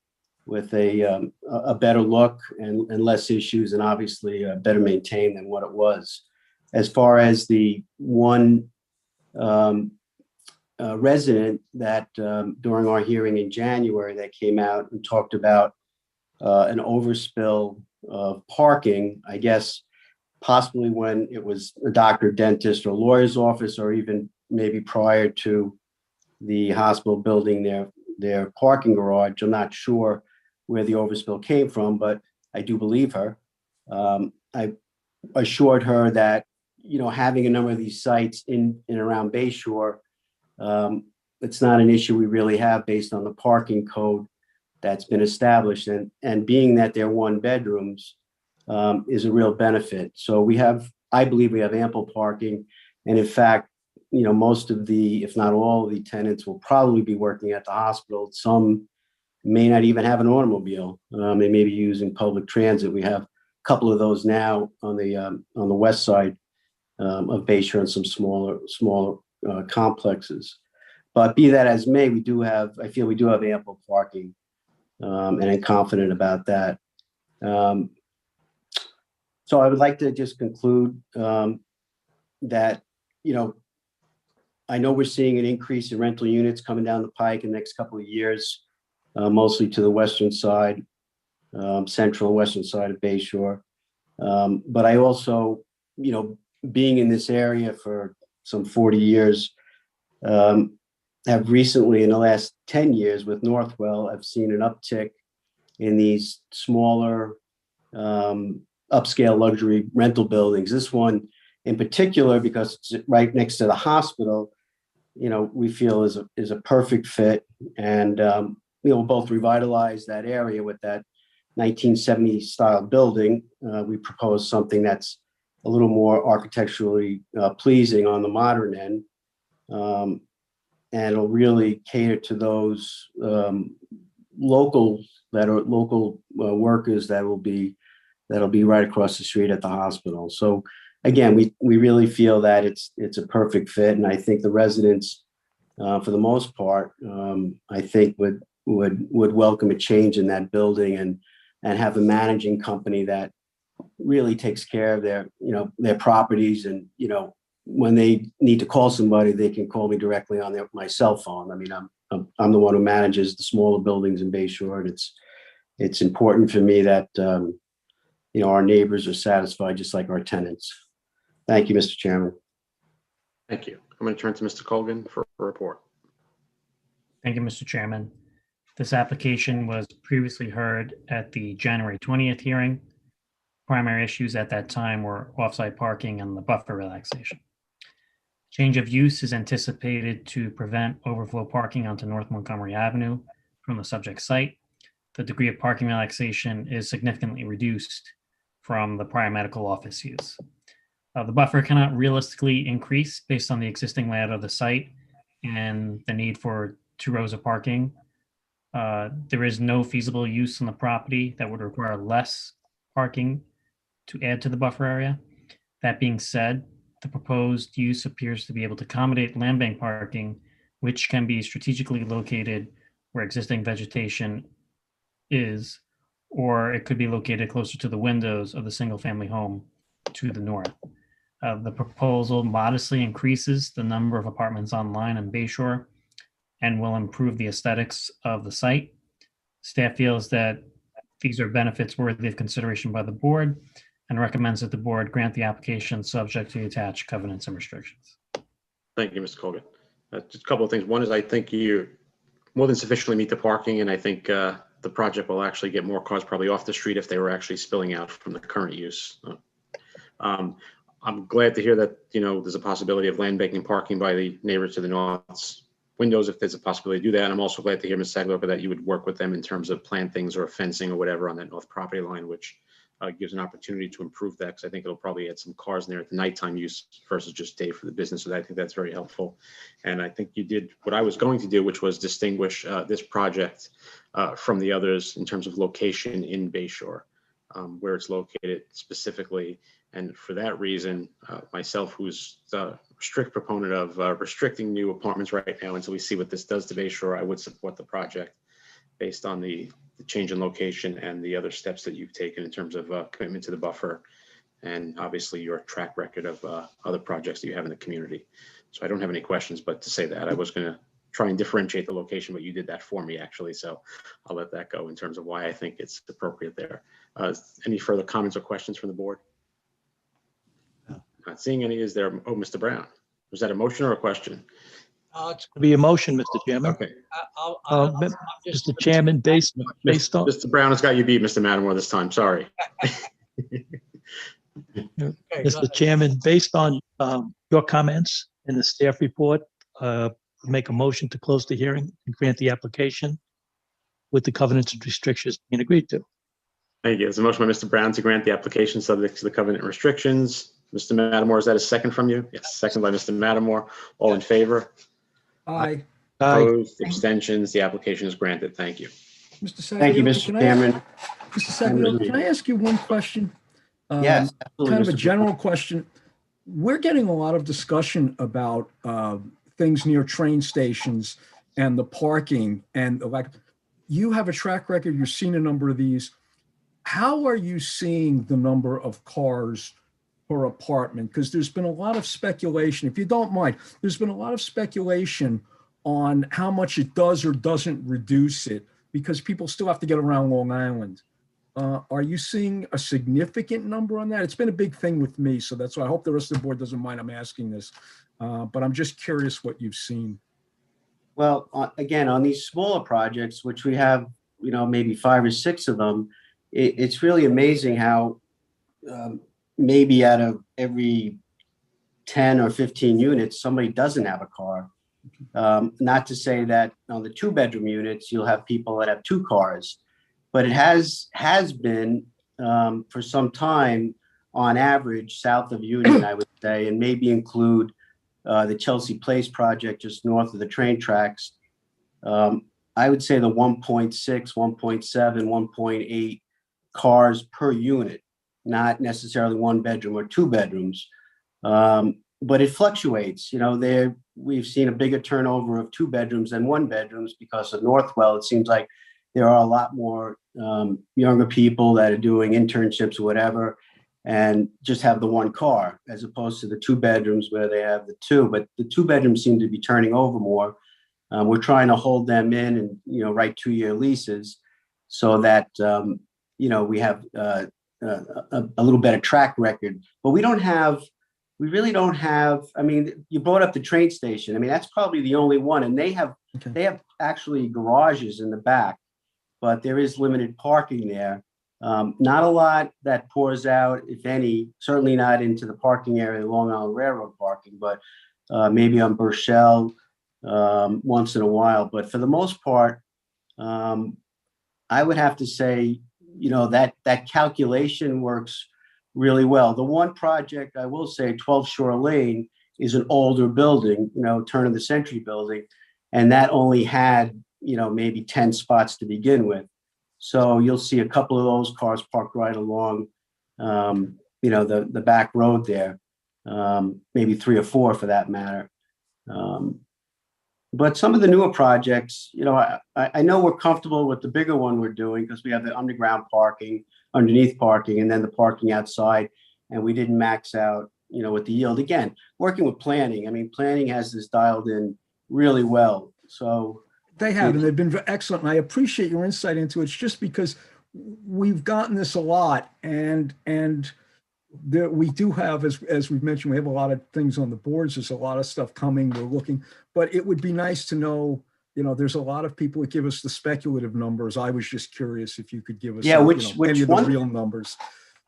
with a better look and less issues, and obviously better maintained than what it was. As far as the one resident that during our hearing in January that came out and talked about an overspill of parking, I guess possibly when it was a doctor, dentist, or lawyer's office, or even maybe prior to the hospital building their parking garage. I'm not sure where the overspill came from, but I do believe her. I assured her that, having a number of these sites in and around Bayshore, it's not an issue we really have based on the parking code that's been established, and being that they're one bedrooms is a real benefit. So I believe we have ample parking, and in fact, most of the, if not all of the tenants will probably be working at the hospital. Some may not even have an automobile. They may be using public transit. We have a couple of those now on the west side of Bayshore and some smaller complexes. But be that as may, I feel we do have ample parking, and I'm confident about that. So I would like to just conclude that, I know we're seeing an increase in rental units coming down the pike in the next couple of years, mostly to the western side, central and western side of Bayshore. But I also, being in this area for some 40 years, have recently, in the last 10 years with Northwell, I've seen an uptick in these smaller upscale luxury rental buildings. This one in particular, because it's right next to the hospital, we feel is a perfect fit. And we'll both revitalize that area with that 1970 style building. We propose something that's a little more architecturally pleasing on the modern end. And it'll really cater to those local workers that'll be right across the street at the hospital. So again, we really feel that it's a perfect fit, and I think the residents, for the most part, I think would welcome a change in that building and have a managing company that really takes care of their properties, and when they need to call somebody, they can call me directly on my cell phone. I mean, I'm the one who manages the smaller buildings in Bayshore, and it's important for me that our neighbors are satisfied just like our tenants. Thank you, Mr. Chairman. Thank you. I'm going to turn to Mr. Colgan for a report. Thank you, Mr. Chairman. This application was previously heard at the January 20th hearing. Primary issues at that time were off-site parking and the buffer relaxation. Change of use is anticipated to prevent overflow parking onto North Montgomery Avenue from the subject site. The degree of parking relaxation is significantly reduced from the prior medical office use. The buffer cannot realistically increase based on the existing layout of the site and the need for 2 rows of parking. There is no feasible use on the property that would require less parking to add to the buffer area. That being said, the proposed use appears to be able to accommodate land bank parking, which can be strategically located where existing vegetation is, or it could be located closer to the windows of the single-family home to the north. The proposal modestly increases the number of apartments online in Bayshore and will improve the aesthetics of the site. Staff feels that these are benefits worthy of consideration by the board and recommends that the board grant the application subject to the attached covenants and restrictions. Thank you, Mr. Colgan. Just a couple of things. One is I think you more than sufficiently meet the parking, and I think the project will actually get more cars probably off the street if they were actually spilling out from the current use. I'm glad to hear that, there's a possibility of land banking parking by the neighbors to the north's windows if there's a possibility to do that. And I'm also glad to hear, Ms. Sagloka, that you would work with them in terms of plantings or fencing or whatever on that north property line, which gives an opportunity to improve that, because I think it'll probably add some cars in there at the nighttime use versus just day for the business. So I think that's very helpful. And I think you did what I was going to do, which was distinguish this project from the others in terms of location in Bayshore, where it's located specifically. And for that reason, myself, who's a strict proponent of restricting new apartments right now until we see what this does to Bayshore, I would support the project based on the change in location and the other steps that you've taken in terms of commitment to the buffer, and obviously your track record of other projects that you have in the community. So I don't have any questions, but to say that I was going to try and differentiate the location, but you did that for me actually. So I'll let that go in terms of why I think it's appropriate there. Any further comments or questions from the board? Not seeing any. Is there? Oh, Mr. Brown. Was that a motion or a question? It's going to be a motion, Mr. Chairman. Okay. Mr. Chairman, based on. Mr. Brown has got you beat, Mr. Matamore, this time. Sorry. Mr. Chairman, based on your comments in the staff report, make a motion to close the hearing and grant the application with the covenants and restrictions being agreed to. Thank you. There's a motion by Mr. Brown to grant the application subject to the covenant restrictions. Mr. Matamore, is that a second from you? Yes, second by Mr. Matamore. All in favor? Aye. Opposed, abstentions, the application is granted. Thank you. Mr. Sagliocca, Thank you, Mr. Chairman. Mr. Sagliocca, can I ask you one question? Yes, absolutely, Kind of a Mr. general question. We're getting a lot of discussion about things near train stations and the parking and like, you have a track record, you've seen a number of these. How are you seeing the number of cars per apartment? Because there's been a lot of speculation, if you don't mind, there's been a lot of speculation on how much it does or doesn't reduce it, because people still have to get around Long Island. Are you seeing a significant number on that? It's been a big thing with me, so that's why I hope the rest of the board doesn't mind I'm asking this, but I'm just curious what you've seen. Well, again, on these smaller projects, which we have, maybe 5 or 6 of them, it's really amazing how maybe out of every 10 or 15 units, somebody doesn't have a car. Not to say that on the 2-bedroom units, you'll have people that have 2 cars, but it has been for some time on average south of Union, I would say, and maybe include the Chelsea Place project just north of the train tracks. I would say the 1.6, 1.7, 1.8 cars per unit, not necessarily 1 bedroom or 2 bedrooms. But it fluctuates. We've seen a bigger turnover of 2 bedrooms than 1 bedrooms because of Northwell. It seems like there are a lot more younger people that are doing internships or whatever, and just have the 1 car, as opposed to the 2 bedrooms where they have the 2. But the 2 bedrooms seem to be turning over more. We're trying to hold them in and write 2-year leases so that we have a little better track record. But we really don't have. I mean, you brought up the train station. I mean, that's probably the only one, and they have actually garages in the back, but there is limited parking there. Not a lot that pours out, if any, certainly not into the parking area, Long Island Railroad parking, but maybe on Burchell once in a while. But for the most part, I would have to say, that calculation works really well. The one project I will say, 12 Shore Lane, is an older building, turn of the century building, and that only had maybe 10 spots to begin with. So you'll see a couple of those cars parked right along, the back road there, maybe 3 or 4 for that matter. But some of the newer projects, I know we're comfortable with the bigger one we're doing because we have the underground parking, underneath parking, and then the parking outside. And we didn't max out, with the yield. Again, working with planning. I mean, planning has this dialed in really well. So they have, and they've been excellent. And I appreciate your insight into it. It's just because we've gotten this a lot, and we do have, as we've mentioned, we have a lot of things on the boards. There's a lot of stuff coming. We're looking, but it would be nice to know, there's a lot of people that give us the speculative numbers. I was just curious if you could give us any of the real numbers.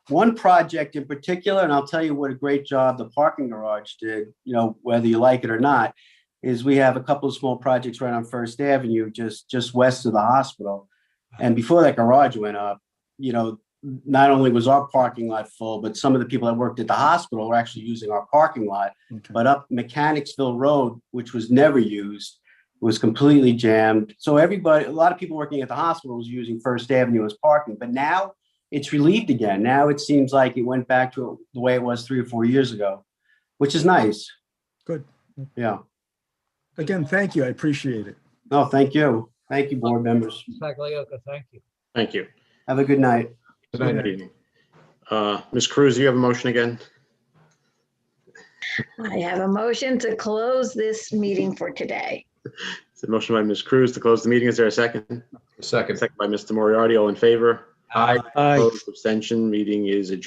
One project in particular, and I'll tell you what a great job the parking garage did, whether you like it or not, is we have a couple of small projects right on First Avenue, just west of the hospital. And before that garage went up, not only was our parking lot full, but some of the people that worked at the hospital were actually using our parking lot. Okay. But up Mechanicsville Road, which was never used, was completely jammed. So a lot of people working at the hospital was using First Avenue as parking, but now it's relieved again. Now it seems like it went back to the way it was 3 or 4 years ago, which is nice. Good. Yeah. Again, thank you. I appreciate it. No, thank you. Thank you, board members. Saglioka, thank you. Thank you. Have a good night. Good evening. Ms. Cruz, you have a motion again? I have a motion to close this meeting for today. It's a motion by Ms. Cruz to close the meeting. Is there a second? Second. Second by Mr. Moriarty. All in favor? Aye. Opposed, abstention. Meeting is adjourned.